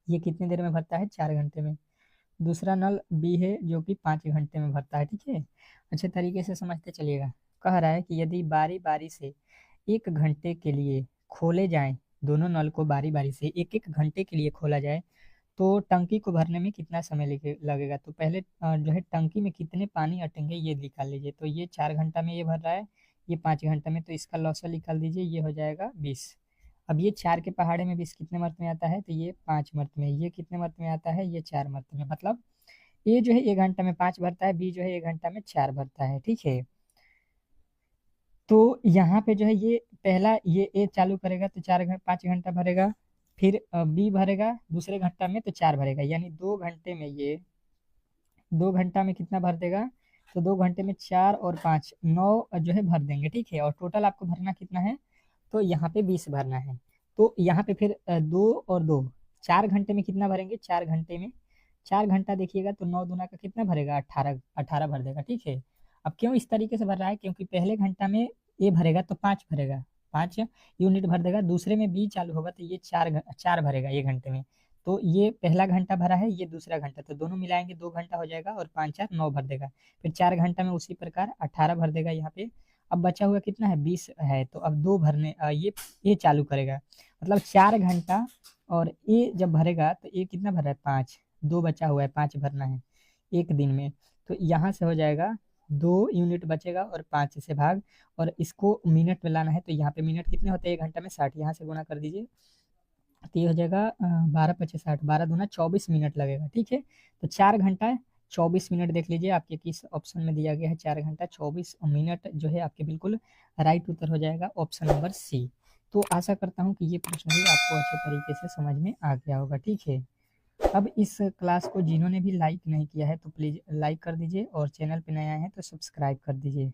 ये कितनी देर में भरता है? 4 घंटे में। दूसरा नल बी है जो कि 5 घंटे में भरता है, ठीक है। अच्छे तरीके से समझते चलिएगा। कह रहा है कि यदि बारी बारी से 1 घंटे के लिए खोले जाएं, दोनों नल को बारी बारी से 1 1 घंटे के लिए खोला जाए तो टंकी को भरने में कितना समय लगेगा? तो पहले जो है टंकी में कितने पानी अटेंगे ये निकाल लीजिए। तो ये 4 घंटा में ये भर रहा है, ये 5 घंटा में, तो इसका लॉसल निकाल दीजिए, ये हो जाएगा 20। अब ये 4 के पहाड़े में 20 कितने मर्त में आता है? तो ये 5 मर्त में। ये कितने मर्त में आता है? ये 4 मर्त में। मतलब ए जो है 1 घंटा में 5 भरता है, बी जो है 1 घंटा में 4 भरता है, ठीक है। तो यहाँ पे जो है ये पहला ये ए चालू करेगा तो 5 घंटा भरेगा, फिर बी भरेगा दूसरे घंटा में तो 4 भरेगा, यानी 2 घंटे में ये 2 घंटा में कितना भर देगा? तो 2 घंटे में 4 और 5 9 जो है भर देंगे, ठीक है। और टोटल आपको भरना कितना है? तो यहाँ पे 20 भरना है। तो यहाँ पे फिर 2 और 2 4 घंटे में कितना भरेंगे? 4 घंटे में 4 घंटा देखिएगा तो 9 दूना का कितना भरेगा? 18 18 भर देगा, ठीक है। अब क्यों इस तरीके से भर रहा है? क्योंकि पहले घंटा में ए भरेगा तो 5 भरेगा, 5 यूनिट भर देगा। दूसरे में बी चालू होगा तो ये 4 भरेगा 1 घंटे में। तो ये पहला घंटा भरा है, ये दूसरा घंटा, तो दोनों मिलाएंगे 2 घंटा हो जाएगा और 5 4 9 भर देगा। फिर 4 घंटा में उसी प्रकार 18 भर देगा यहाँ पे। अब बचा हुआ कितना है? 20 है। तो अब दो भरने ये चालू करेगा, मतलब 4 घंटा और ये जब भरेगा तो ये कितना भर रहा है? 5। 2 बचा हुआ है, 5 भरना है 1 दिन में। तो यहाँ से हो जाएगा 2 यूनिट बचेगा और 5 से भाग, और इसको मिनट में लाना है तो यहाँ पे मिनट कितने होते हैं? 1 घंटा में 60, यहाँ से गुना कर दीजिए तो ये हो जाएगा 12 × 5 = 60, 12 दूना 24 मिनट लगेगा, ठीक है। तो 4 घंटा 24 मिनट देख लीजिए आपके किस ऑप्शन में दिया गया है। 4 घंटा 24 मिनट जो है आपके बिल्कुल राइट उत्तर हो जाएगा ऑप्शन नंबर सी। तो आशा करता हूँ कि ये प्रश्न भी आपको अच्छे तरीके से समझ में आ गया होगा, ठीक है। अब इस क्लास को जिन्होंने भी लाइक नहीं किया है तो प्लीज़ लाइक कर दीजिए और चैनल पे नया है तो सब्सक्राइब कर दीजिए।